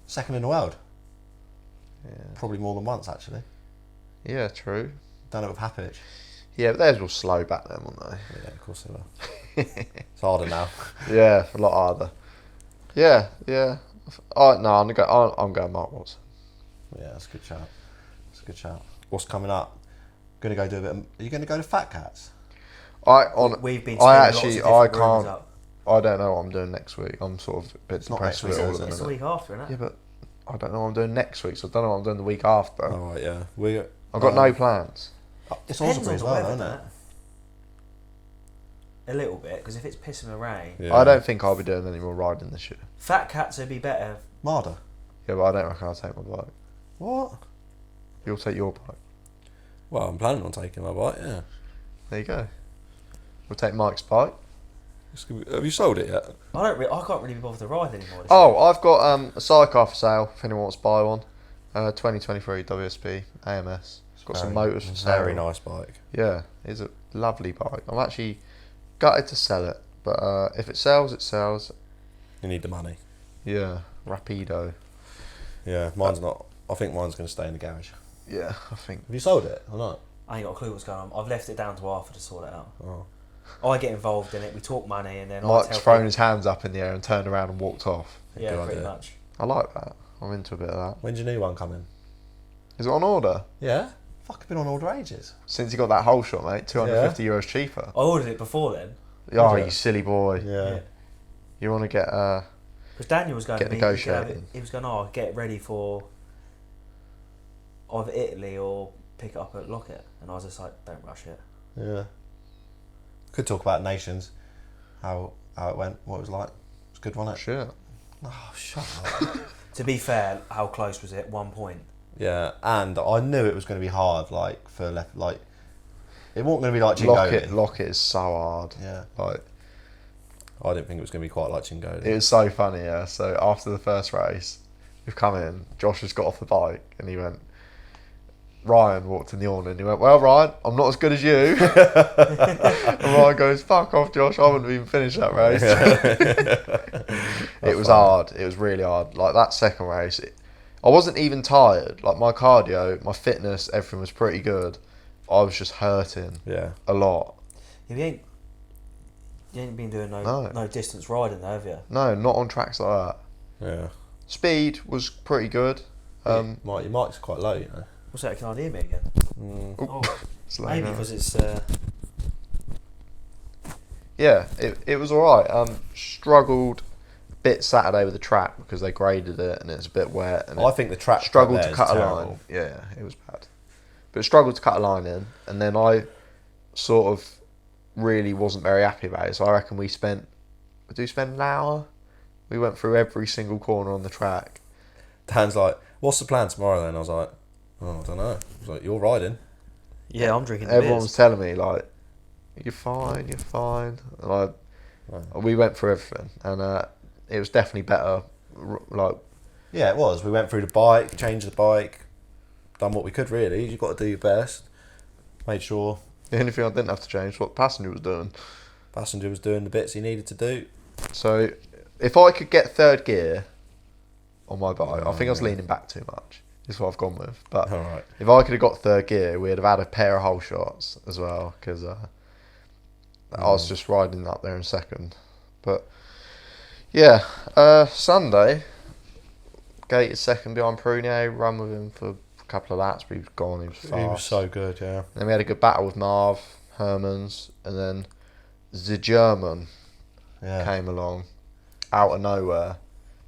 Second in the world. Yeah. Probably more than once, actually. Yeah, true. Done it with Happich. Yeah, but theirs were slow back then, weren't they? Yeah, of course they were. It's harder now. Yeah, a lot harder. Yeah. I'm going Mark Watson. Yeah, that's a good shout. That's a good shout. What's coming up? Gonna go do a bit. Are you gonna go to Fat Cats? We've been. I can't. can't. I don't know what I'm doing next week. I'm sort of a bit It's not depressed next with week, it all is of It's it. the week after, isn't it? Yeah, but I don't know what I'm doing next week, so I don't know what I'm doing the week after. Oh right, yeah. I've got no plans. It's Depends Osprey on as the well, weather, isn't it? doesn't it? A little bit, because if it's pissing with rain, Yeah. I don't think I'll be doing any more riding this year. Fat Cats would be better. Marder. Yeah, but I don't reckon I'll take my bike. What? You'll take your bike. Well, I'm planning on taking my bike. Yeah. There you go. We'll take Mike's bike. Have you sold it yet? I can't really be bothered to ride anymore. Oh, I've got a sidecar for sale if anyone wants to buy one. 2023 WSB AMS. It's got some motors for sale. Very nice bike. Yeah, it's a lovely bike. I'm actually gutted to sell it, but if it sells, it sells. You need the money. Yeah, Rapido. Yeah, mine's not. I think mine's going to stay in the garage. Yeah, I think. Have you sold it or not? I ain't got a clue what's going on. I've left it down to Arthur to sort it out. Oh. I get involved in it. We talk money, and then Mike's I tell thrown people- his hands up in the air and turned around and walked off. Yeah, Good pretty idea. much. I like that. I'm into a bit of that. When's your new one coming? Is it on order? Yeah. Fuck, I've been on order ages. Since you got that whole shot, mate, €250 cheaper. I ordered it before then. Oh, Did you? you silly boy. Yeah. You want to get Because Daniel was going Get to be, he negotiating. was going, get it ready for either Italy or pick it up at Lockett. And I was just like, don't rush it. Yeah. Could talk about Nations. How it went. What it was like. It was good, wasn't it? shit. Oh, shut up. To be fair, how close was it? 1 point. Yeah, and I knew it was going to be hard. Like for left, like it wasn't going to be like Chingoli. Lockett is so hard. Yeah. Like, I didn't think it was going to be quite like Chingoli. it was so funny, yeah. So after the first race, we've come in, Josh has got off the bike and he went, Ryan walked in the awning and he went, well, Ryan, I'm not as good as you. And Ryan goes, fuck off, Josh, I wouldn't have even finished that race. It was hard. It was really hard. Like that second race, I wasn't even tired. Like my cardio, my fitness, everything was pretty good. I was just hurting Yeah. a lot. You ain't been doing no distance riding though, have you? No, not on tracks like that. Yeah. Speed was pretty good. Your mic's quite low, you know. What's that? Can I hear me again? Oh, It's low maybe now. because it's. Yeah, it was alright. Struggled a bit Saturday with the track because they graded it and it's a bit wet. And I think the track struggled there to is cut a terrible. line. Yeah, it was bad. But struggled to cut a line in, and then I sort of really wasn't very happy about it. So I reckon we spent an hour. We went through every single corner on the track. Dan's like, "What's the plan tomorrow?" Then I was like, "Oh, I don't know." I was like, "You're riding." Yeah, I'm drinking. Everyone was telling me like, "You're fine, you're fine." And we went through everything, and it was definitely better. Like, Yeah, it was. We went through the bike, changed the bike, done what we could. Really, you've got to do your best. Made sure the only thing I didn't have to change was what the passenger was doing. passenger was doing the bits he needed to do. So, if I could get third gear on my bike, I think I was leaning back too much. Is what I've gone with. But All right. if I could have got third gear, we'd have had a pair of whole shots as well, because I was just riding up there in second. But yeah, Sunday, Gated second behind Prunier, run with him for a couple of laps, but he was gone, he was fast. He was so good, yeah. Then we had a good battle with Marv, Hermans, and then the German came along out of nowhere,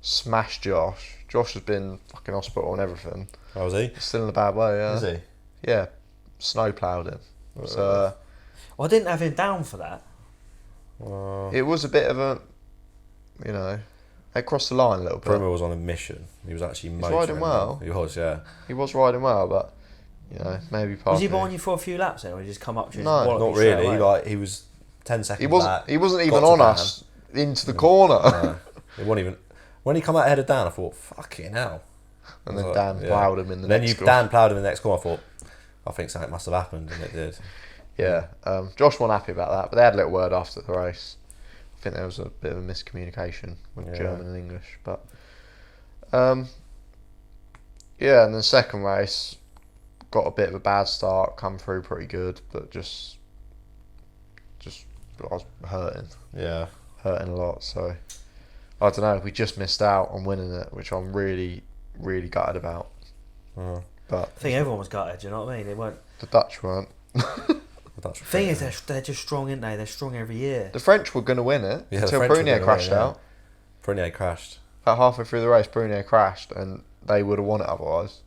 smashed Josh. Josh has been fucking hospital and everything. Oh, was he? Still in a bad way, yeah. Is he? Yeah, snow ploughed him. So I didn't have him down for that. it was a bit of a, they crossed the line a little bit. Primo was on a mission. He was actually motoring. riding well. He was, yeah. He was riding well, but maybe part. Was he behind you for a few laps then, or did he just come up to you? No, Not really. Like he was 10 seconds. He wasn't even on us into the corner. No, it wasn't even. When he come out headed down, I thought, fucking hell. And then Dan ploughed him in the next corner. Dan ploughed him in the next corner. I thought, I think something must have happened, and it did. Yeah, Josh wasn't happy about that, but they had a little word after the race. I think there was a bit of a miscommunication with German and English, but and then second race got a bit of a bad start, come through pretty good, but just I was hurting a lot. So I don't know, we just missed out on winning it, which I'm really, really gutted about. But I think everyone was gutted. Do you know what I mean? They weren't. The Dutch weren't. The thing is, they're just strong, aren't they? They're strong every year. The French were going to win it until Prunier crashed out. Prunier crashed. About halfway through the race, Prunier crashed, and they would have won it otherwise.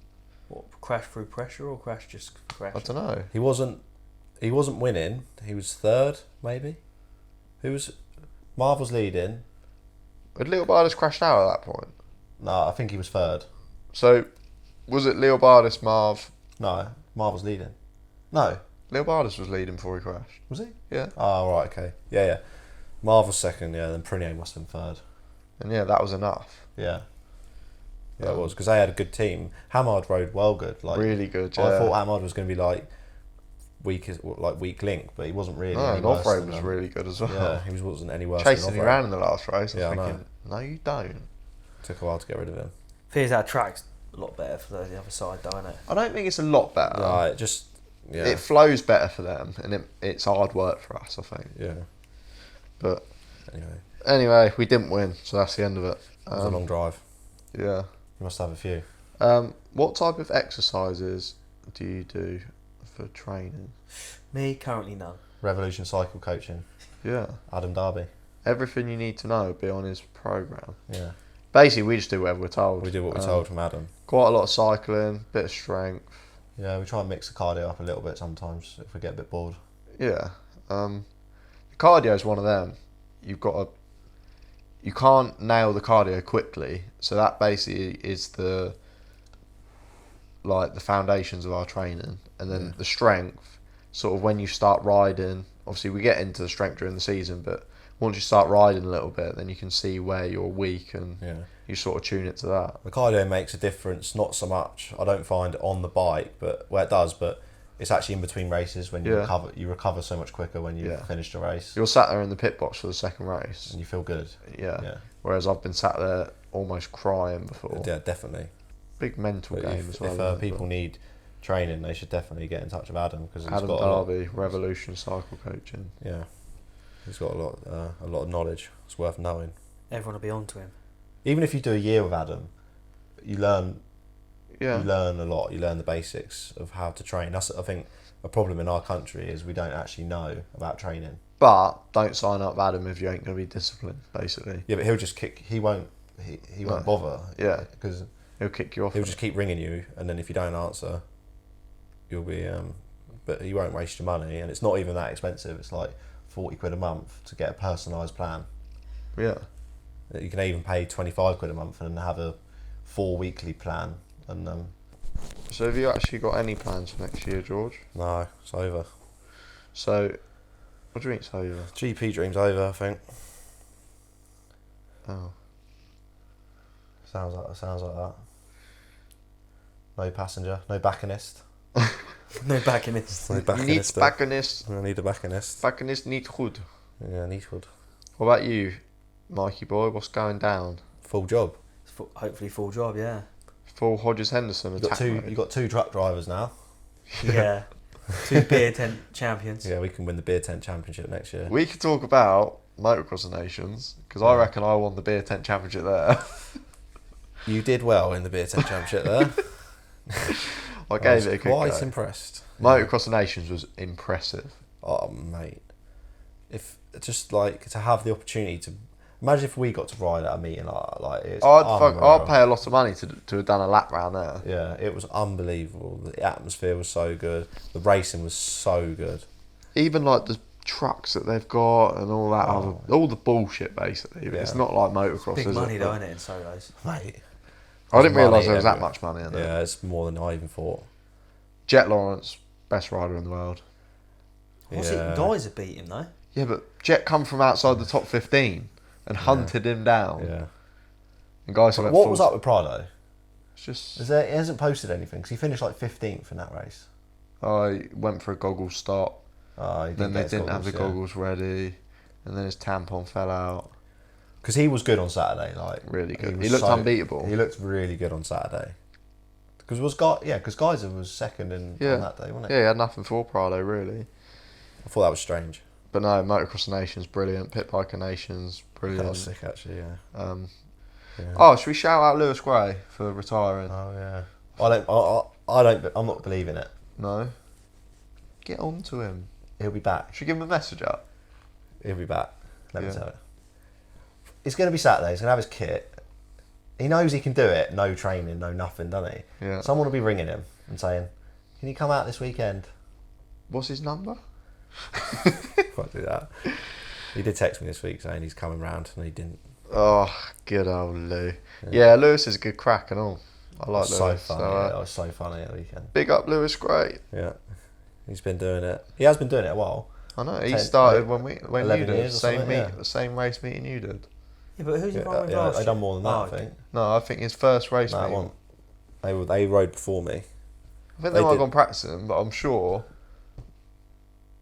What, crash through pressure or crash just crash? I don't know. He wasn't winning. He was third, maybe. Marv was leading. Had Leobardis crashed out at that point? No, I think he was third. So, was it Leobardis, Marv? No, Marv was leading. No. Leobardis was leading before he crashed. Was he? Yeah. Oh, right, okay. Yeah. Marv was second, then Prunier must have been third. And that was enough. Yeah. Yeah, it was, because they had a good team. Hamard rode well good. Like, really good, yeah. I thought Hamard was going to be weak link, but he wasn't really any North worse Road was really good as well. Yeah, he wasn't any worse Chasing than me around in the last race. Yeah, I was thinking, no, you don't. Took a while to get rid of him. Feels that track's a lot better for the other side, don't it? I don't think it's a lot better. Right, it flows better for them, and it's hard work for us, I think. Yeah. But anyway, we didn't win, so that's the end of it. It was a long drive. Yeah. You must have a few. What type of exercises do you do for training? Me, currently none. Revolution Cycle Coaching. Yeah. Adam Darby. Everything you need to know will be on his programme. Yeah. Basically, we just do whatever we're told. We do what we're told from Adam. Quite a lot of cycling, bit of strength. Yeah, we try and mix the cardio up a little bit sometimes if we get a bit bored. Yeah. The cardio is one of them. You can't nail the cardio quickly, so that basically is the foundations of our training, and then the strength, sort of when you start riding. Obviously, we get into the strength during the season, but once you start riding a little bit, then you can see where you're weak, and you sort of tune it to that. The cardio makes a difference, not so much, I don't find, on the bike, but it does, but it's actually in between races when you recover. You recover so much quicker when you've finished a race. You're sat there in the pit box for the second race, and you feel good. Yeah. Whereas I've been sat there almost crying before. Yeah, definitely. Big mental game as well. If people need training, they should definitely get in touch with Adam, because Adam Darby, Revolution Cycle Coaching. Yeah, he's got a lot of knowledge. It's worth knowing. Everyone will be on to him. Even if you do a year with Adam, you learn. Yeah. You learn a lot. You learn the basics of how to train. That's, I think, a problem in our country is we don't actually know about training. But don't sign up, Adam, if you ain't going to be disciplined, basically. Yeah, but he'll just kick. He won't bother. Yeah, because he'll kick you off. He'll just keep ringing you, and then if you don't answer, you'll be. But he won't waste your money, and it's not even that expensive. It's like £40 a month to get a personalised plan. Yeah. You can even pay £25 a month and have a 4 weekly plan. And so have you actually got any plans for next year, George? No, it's over. So, what do you mean it's over? GP dream's over, I think. Oh. Sounds like that. No passenger, no backinist. No backinist. No backinist. You need backinist. I need a backinist. Backinist need good. Yeah, need good. What about you, Mikey boy? What's going down? Full job. Hopefully full job, yeah. Full Hodges Henderson attack. You got two truck drivers now. Yeah. 2 beer tent champions. Yeah, we can win the beer tent championship next year. We could talk about Motocross of Nations, because I reckon I won the beer tent championship there. You did well in the beer tent championship there. I gave it a good go. Quite impressed. Motocross of Nations was impressive. Oh mate, if just like to have the opportunity to imagine if we got to ride at a meeting like it's I'd pay a lot of money to have done a lap round there. Yeah, it was unbelievable. The atmosphere was so good. The racing was so good. Even like the trucks that they've got and all that all the bullshit basically. Yeah. It's not like motocross. Big is money it? though, isn't it, in solos? Mate, I didn't realise there was that much money in there. Yeah, it's more than I even thought. Jet Lawrence, best rider in the world. What's it? Guys have beat him though. Yeah, but Jet come from outside the top 15 and hunted him down. Yeah. And guys went what was up with Prado? It's just he hasn't posted anything because he finished like 15th in that race. I went for a goggle stop. Then they didn't have the goggles ready, and then his tampon fell out. Because he was good on Saturday, like really good. He looked unbeatable. He looked really good on Saturday. Because Geyser was second on that day, wasn't he? Yeah, he had nothing for Prado really. I thought that was strange. But no, Motocross Nations brilliant. Pit Biker Nations brilliant. That was sick actually. Yeah. Oh, should we shout out Lewis Gray for retiring? Oh yeah. I'm not believing it. No. Get on to him. He'll be back. Should we give him a message up? He'll be back. Let me tell you. It's going to be Saturday. He's going to have his kit. He knows he can do it. No training, no nothing, doesn't he? Yeah. Someone will be ringing him and saying, "Can you come out this weekend?" What's his number? Can't do that. He did text me this week saying he's coming round, and he didn't. Oh, good old Lou. Yeah, Lewis is a good crack and all. I like Lewis. So funny. It was so funny at the weekend. Big up Lewis Gray. Yeah. He's been doing it. He has been doing it a while. I know. He started when you did. The same race meeting you did. Yeah, but who's he riding with last year? They done more than that, I think. No, I think his first race meeting. They rode before me. I think they might have gone practicing, but I'm sure.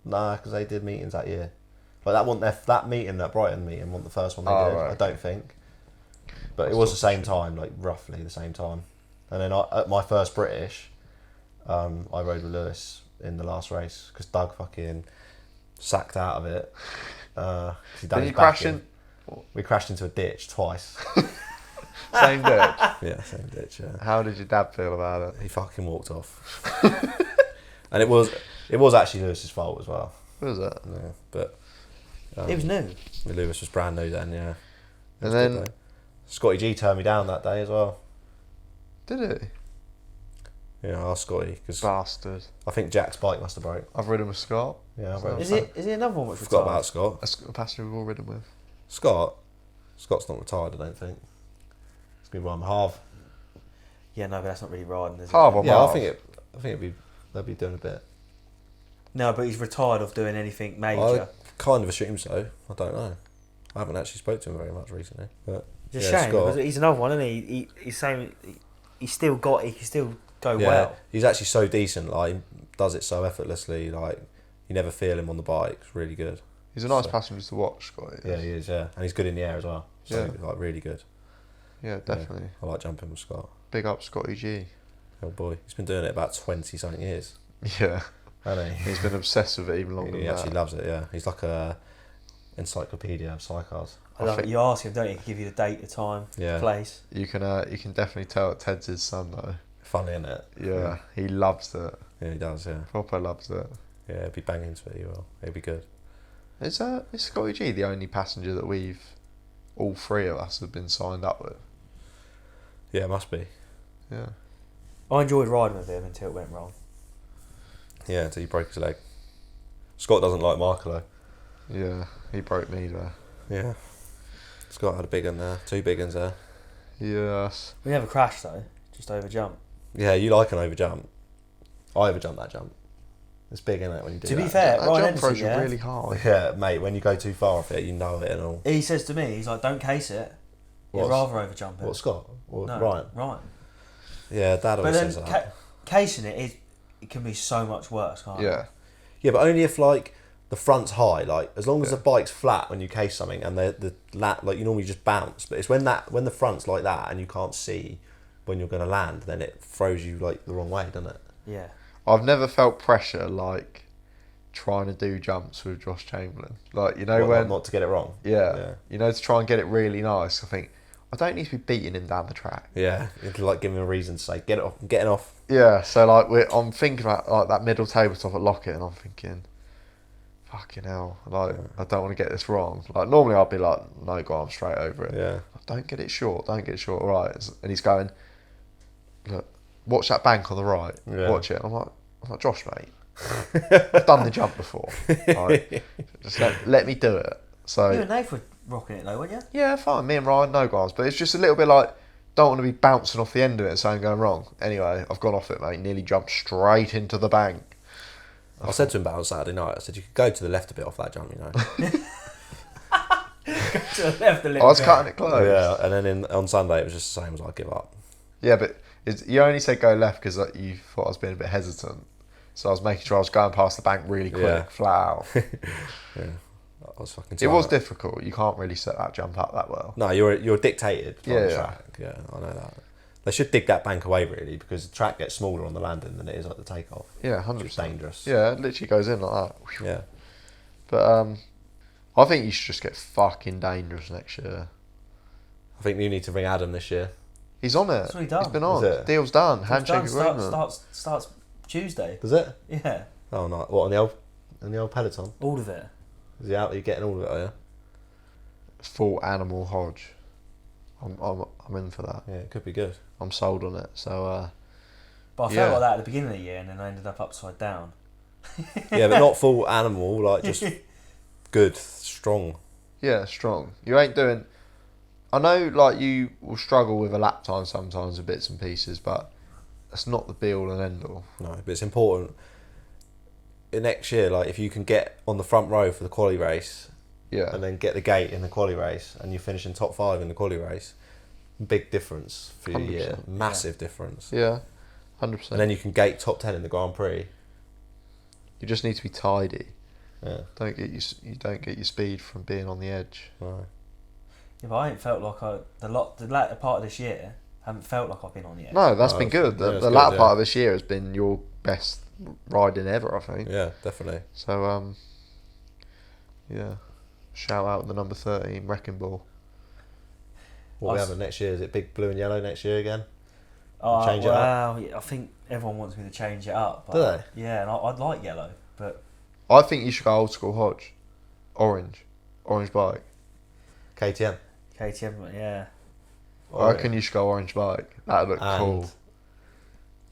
Nah, because they did meetings that year. Like that meeting, that Brighton meeting, wasn't the first one they did. Right. I don't think. But it was the same time, like roughly the same time. And then at my first British, I rode with Lewis in the last race because Doug fucking sacked out of it. Did you crash in? We crashed into a ditch twice. Same ditch? Yeah, same ditch, yeah. How did your dad feel about it? He fucking walked off. And it was actually Lewis's fault as well. Was it? Yeah, but... it was new. Lewis was brand new then, yeah. And then... Scotty G turned me down that day as well. Did he? Yeah, I asked Scotty. Bastard. I think Jack's bike must have broke. I've ridden with Scott. Yeah, I've Is he another one which forgot about Scott. A passenger we've all ridden with. Scott's not retired, I don't think. It's been riding half. Yeah, no, but that's not really riding, is it? Half or yeah, half? I think they'll be doing a bit. No, but he's retired of doing anything major. I kind of assume so. I don't know. I haven't actually spoke to him very much recently. But it's a shame because he's another one, isn't he? He's saying he can still go well. He's actually so decent. Like, he does it so effortlessly. Like, you never feel him on the bike. It's really good. He's a nice passenger to watch, Scott. Yeah, he is. Yeah, and he's good in the air as well. So, like, really good. Yeah, definitely. Yeah, I like jumping with Scott. Big up Scotty G. Oh boy, he's been doing it about 20-something years. Yeah. Hasn't he? He's been obsessed with it even longer than that. He actually loves it, yeah. He's like a encyclopedia of sidecars. I love it. You ask him, don't you? Give you the date, the time, place. You can definitely tell that Ted's his son though. Funny, isn't it? Yeah, he loves it. Yeah, he does, yeah. Proper loves it. Yeah, he'll be banging to it, he will. He'll be good. Is Scotty G the only passenger that all three of us have been signed up with? Yeah, it must be. Yeah. I enjoyed riding with him until it went wrong. Yeah, until he broke his leg. Scott doesn't like Markelo. Yeah, he broke me there. Yeah. Scott had a big one there. 2 big ones there. Yes. We never crashed though, just over jump. Yeah, you like an over jump. I over jump that jump. It's big, isn't it, when you do that? To be fair, that Ryan jump throws Henderson, really hard. Yeah, mate, when you go too far off it, you know it and all. He says to me, he's like, don't case it. You'd rather over jump it. What, Scott? Or no, Ryan? Ryan. Yeah, Dad always says that. Casing it can be so much worse, can't it? Yeah. Yeah, but only if, like, the front's high. Like, as long as the bike's flat when you case something and the like, you normally just bounce. But it's when the front's like that and you can't see when you're going to land, then it throws you, like, the wrong way, doesn't it? Yeah. I've never felt pressure like trying to do jumps with Josh Chamberlain. Like, you know, when... Not to get it wrong? Yeah. You know, to try and get it really nice. I think, I don't need to be beating him down the track. Yeah, you'd like give him a reason to say, get it off, I'm getting off. Yeah, so like I'm thinking about like that middle tabletop at Lockett, and I'm thinking, fucking hell, like I don't want to get this wrong. Like normally I'd be like, no, go on, straight over it. Yeah. Don't get it short. All right, and he's going, look, watch that bank on the right. Yeah. Watch it. I'm like, Josh, mate, I've done the jump before. Like, just let me do it. So You and Nate were rocking it though, weren't you? yeah, fine. Me and Ryan, no guys, but it's just a little bit like, don't want to be bouncing off the end of it and something going wrong. Anyway, I've gone off it, mate. Nearly jumped straight into the bank. I said to him about it on Saturday night, I said, you could go to the left a bit off that jump, you know. Go to the left a little I was bit. cutting it close. Yeah, and then on Sunday it was just the same as I give up. Yeah, but you only said go left because you thought I was being a bit hesitant. So I was making sure I was going past the bank really quick, flat out. Yeah, I was fucking It was tired. difficult. You can't really set that jump up that well. No, you're dictated by the Yeah. track. Yeah, I know that. They should dig that bank away really because the track gets smaller on the landing than it is at the takeoff. Yeah, It's 100%. dangerous. Yeah, it literally goes in like that. Yeah. But I think you should just get fucking dangerous next year. I think you need to ring Adam this year. He's on it. That's what he done. He's been on. Is it? Deal's done. It's Handshake done. agreement. Starts Tuesday. Does it? Yeah, Oh no! What on the old Peloton? all of it. Is he out? Are you getting all of it? Are you? Full animal Hodge. I'm in for that. Yeah, it could be good. I'm sold on it. So But I Yeah. felt like that at the beginning of the year, and then I ended up upside down. Yeah, but not full animal. Like just good, strong. yeah, strong. You ain't doing. I know, like you will struggle with a lap time sometimes, with bits and pieces, but that's not the be all and end all. No, but it's important. Next year, like if you can get on the front row for the quali race, Yeah, and then get the gate in the quali race, and you finish in top 5 in the quali race, big difference for your 100%. year. Massive difference. yeah, 100%. And then you can gate top 10 in the Grand Prix. You just need to be tidy. Yeah. You don't get your speed from being on the edge. No. Yeah, but I ain't felt like the latter part of this year haven't felt like I've been on the edge. No, that's No, been it's- good. yeah, The it's good, latter yeah. part of this year has been your best riding ever, I think. Yeah, definitely. So yeah, shout out the number 13 Wrecking Ball. What we having next year? Is it big blue and yellow next year again? Oh, Change it up? well, yeah, I think everyone wants me to change it up. But, Do they? Yeah, and I'd like yellow, but I think you should go old school Hodge, orange bike. KTM. KTM, yeah. I reckon you should go orange bike. That'd look And cool.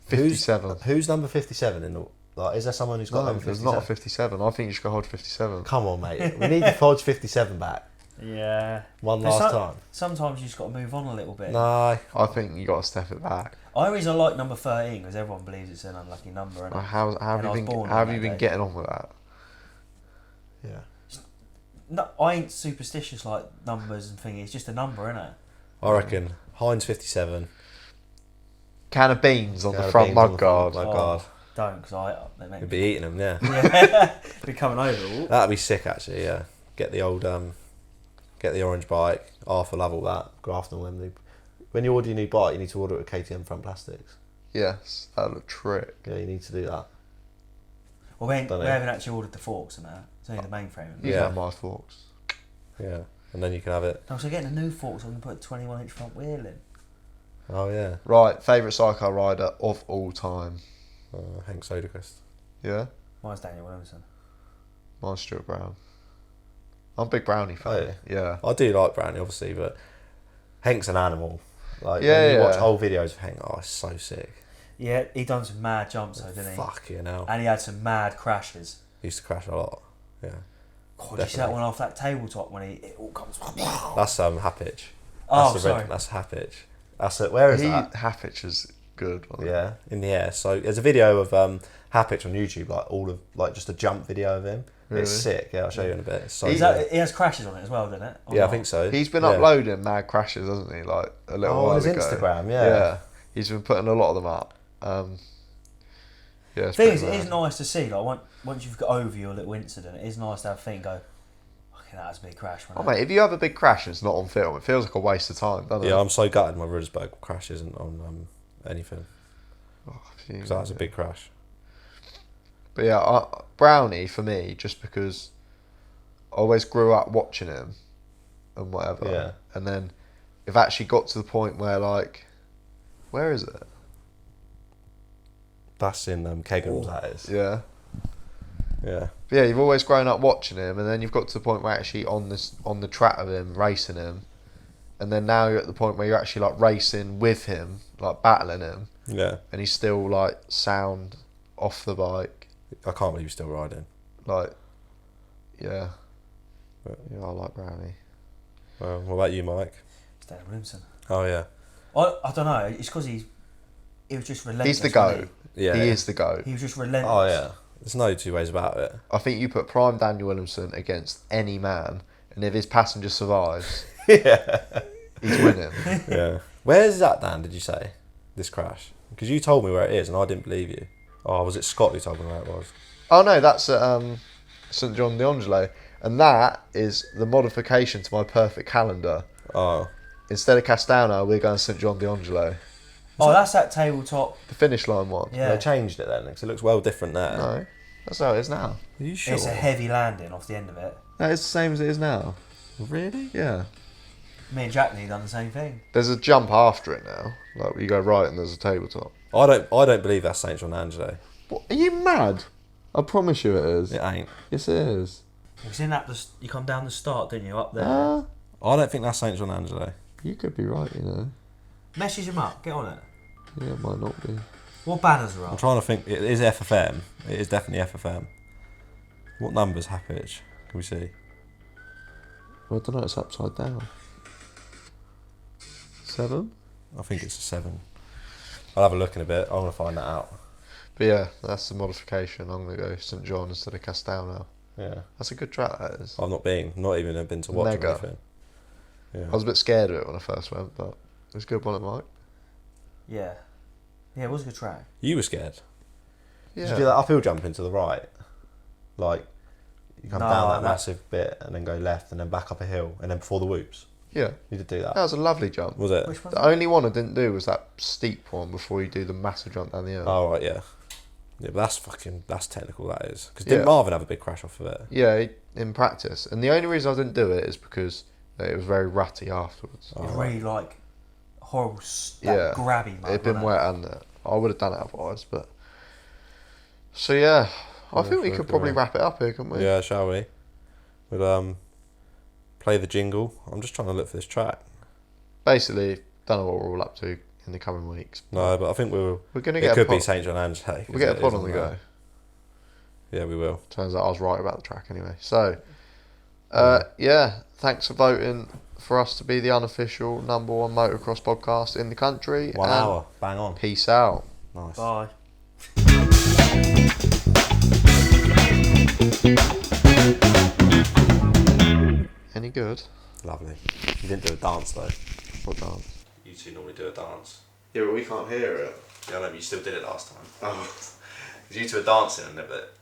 57. Who's number 57 in the... Like, is there someone who's got No, number there's 57? not a 57. I think you should go Hodge 57. Come on, mate. We need to Hodge 57 back. Yeah. One But last time. Sometimes you just got to move on a little bit. No. I think you got to step it back. The only reason I like number 13 because everyone believes it's an unlucky number. And How have And I was you been? born How have on you that been day. getting on with that? Yeah. no, I ain't superstitious like numbers and thingy. It's just a number, innit? I reckon Heinz 57. Can of beans on Can the of front beans on mud the front guard. mud Oh, guard. Don't, because they make You'd me... be eating them, yeah. Yeah. Be coming over. Ooh. That'd be sick, actually, yeah. Get the old... get the orange bike. Arthur love all that. Grafton Wembley. When you order your new bike, you need to order it with KTM front plastics. Yes, that'd look trick. Yeah, you need to do that. Well, we Don't know. haven't actually ordered the forks and that. It's only the main frame. You Yeah. can have my forks. Yeah. And then you can have it. No, so getting a new fork so I can put a 21-inch front wheel in. Oh, yeah. Right, favourite sidecar rider of all time. Hank Soderquist. Yeah? Mine's Daniel Williamson. Mine's Stuart Brown. I'm a big Brownie fan. Oh, Yeah. I do like Brownie, obviously, but Hank's an animal. Like, Yeah, when you yeah. watch old videos of Hank, oh, it's so sick. Yeah, he done some mad jumps though, didn't he? Fuck you know. And he had some mad crashes. He used to crash a lot. Yeah. God, did you see that one off that tabletop when it all comes... That's Happitch. Oh, That's sorry. That's Happitch. That's it. Where is that? Haffitch is good. Wasn't it? Yeah, in the air. So there's a video of Happitch on YouTube, like just a jump video of him. Really? It's sick. Yeah, I'll show you in a bit. It's so He good. has crashes on it as well, doesn't it? Or Yeah, I not? think so. He's been Yeah. uploading mad crashes, hasn't he? Like a little Oh, while on his ago. Instagram, yeah. Yeah. He's been putting a lot of them up. Yeah, it's The thing pretty is, it mad. is nice to see. Like once you've got over your little incident, it is nice to have a thing go. Okay, that was a big crash. Oh mate, if you have a big crash and it's not on film, it feels like a waste of time, doesn't it? Yeah, I'm so gutted my Rudesburg crash isn't on anything. Oh, Because that was a big crash. But yeah, Brownie for me, just because I always grew up watching him and whatever. Yeah. And then have actually got to the point where, like, where is it? That's in Kegham's, that is. Yeah. Yeah. Yeah, you've always grown up watching him, and then you've got to the point where actually on the track of him, racing him, and then now you're at the point where you're actually like racing with him, like battling him. Yeah. And he's still like sound off the bike. I can't believe he's still riding. Like, yeah. Yeah, I like Brownie. Well, what about you, Mike? It's Daniel Williamson. Oh, yeah. I don't know. It's because he was just relentless. He's the GOAT. Yeah. He is the GOAT. He was just relentless. Oh, yeah. There's no two ways about it. I think you put prime Daniel Williamson against any man, and if his passenger survives, Yeah. he's winning. Yeah. Where's that, Dan, did you say? This crash? Because you told me where it is and I didn't believe you. Oh, was it Scott who told me where it was? Oh no, that's at St John de Angelo, and that is the modification to my perfect calendar. Oh. Instead of Castano, we're going St John de Angelo. Oh, that's that tabletop. The finish line one. Yeah. They changed it then because it looks well different there. No, that's how it is now. Are you sure? It's a heavy landing off the end of it. That is the same as it is now. Really? Yeah. Me and Jack done the same thing. There's a jump after it now. Like you go right and there's a tabletop. I don't believe that's St John Angelo. What? Are you mad? I promise you it is. It ain't. Yes, it is. You've seen that? You come down the start, didn't you? Up there. I don't think that's St John Angelo. You could be right, you know. Message him up. Get on it. Yeah, it might not be. What banners are I'm up? trying to think. It is FFM. It is definitely FFM. What number's Happage? Can we see? Well, I don't know, it's upside down. 7? I think it's a 7. I'll have a look in a bit. I want to find that out. But yeah, that's the modification. I'm going to go St John instead of Castel now. Yeah. That's a good track, that is. I've not even been to watch Mega. or anything. Yeah. I was a bit scared of it when I first went, but it was good, wasn't it, Mike? Yeah. Yeah, it was a good track. You were scared. Yeah. Did you do that uphill jump into the right? Like, you come No, down that that- massive bit and then go left and then back up a hill and then before the whoops. Yeah. You did do that. That was a lovely jump. Was it? Which one? The only one I didn't do was that steep one before you do the massive jump down the hill. Oh, right, yeah. Yeah, but that's technical, that is. Because Yeah. didn't Marvin have a big crash off of it? Yeah, in practice. And the only reason I didn't do it is because it was very ratty afterwards. Oh, It's right. really like horrible, Yeah. grabby mode. It'd been wasn't wet, hadn't it? I would have done it otherwise, but... So yeah, I think we could probably wrap it up here, couldn't we? Yeah, shall we? We'll play the jingle. I'm just trying to look for this track. Basically, don't know what we're all up to in the coming weeks. No, but I think We're going to it get could a pod. be St John Angelo. We'll get a pod on the go. Yeah, we will. Turns out I was right about the track anyway. So, yeah, thanks for voting for us to be the unofficial #1 motocross podcast in the country. 1 and hour. Bang on. Peace out. Nice. Bye. Any good? Lovely. You didn't do a dance though. What dance? You two normally do a dance. Yeah, but we can't hear it. Yeah, I know, but you still did it last time. Oh. Because you two are dancing and but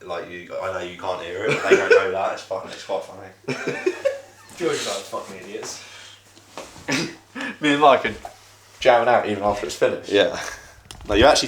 like I know you can't hear it, but they don't know that. It's fun. It's quite funny. George guys, fucking idiots. Me and Mike are jamming out even after it's finished. Yeah. No, you actually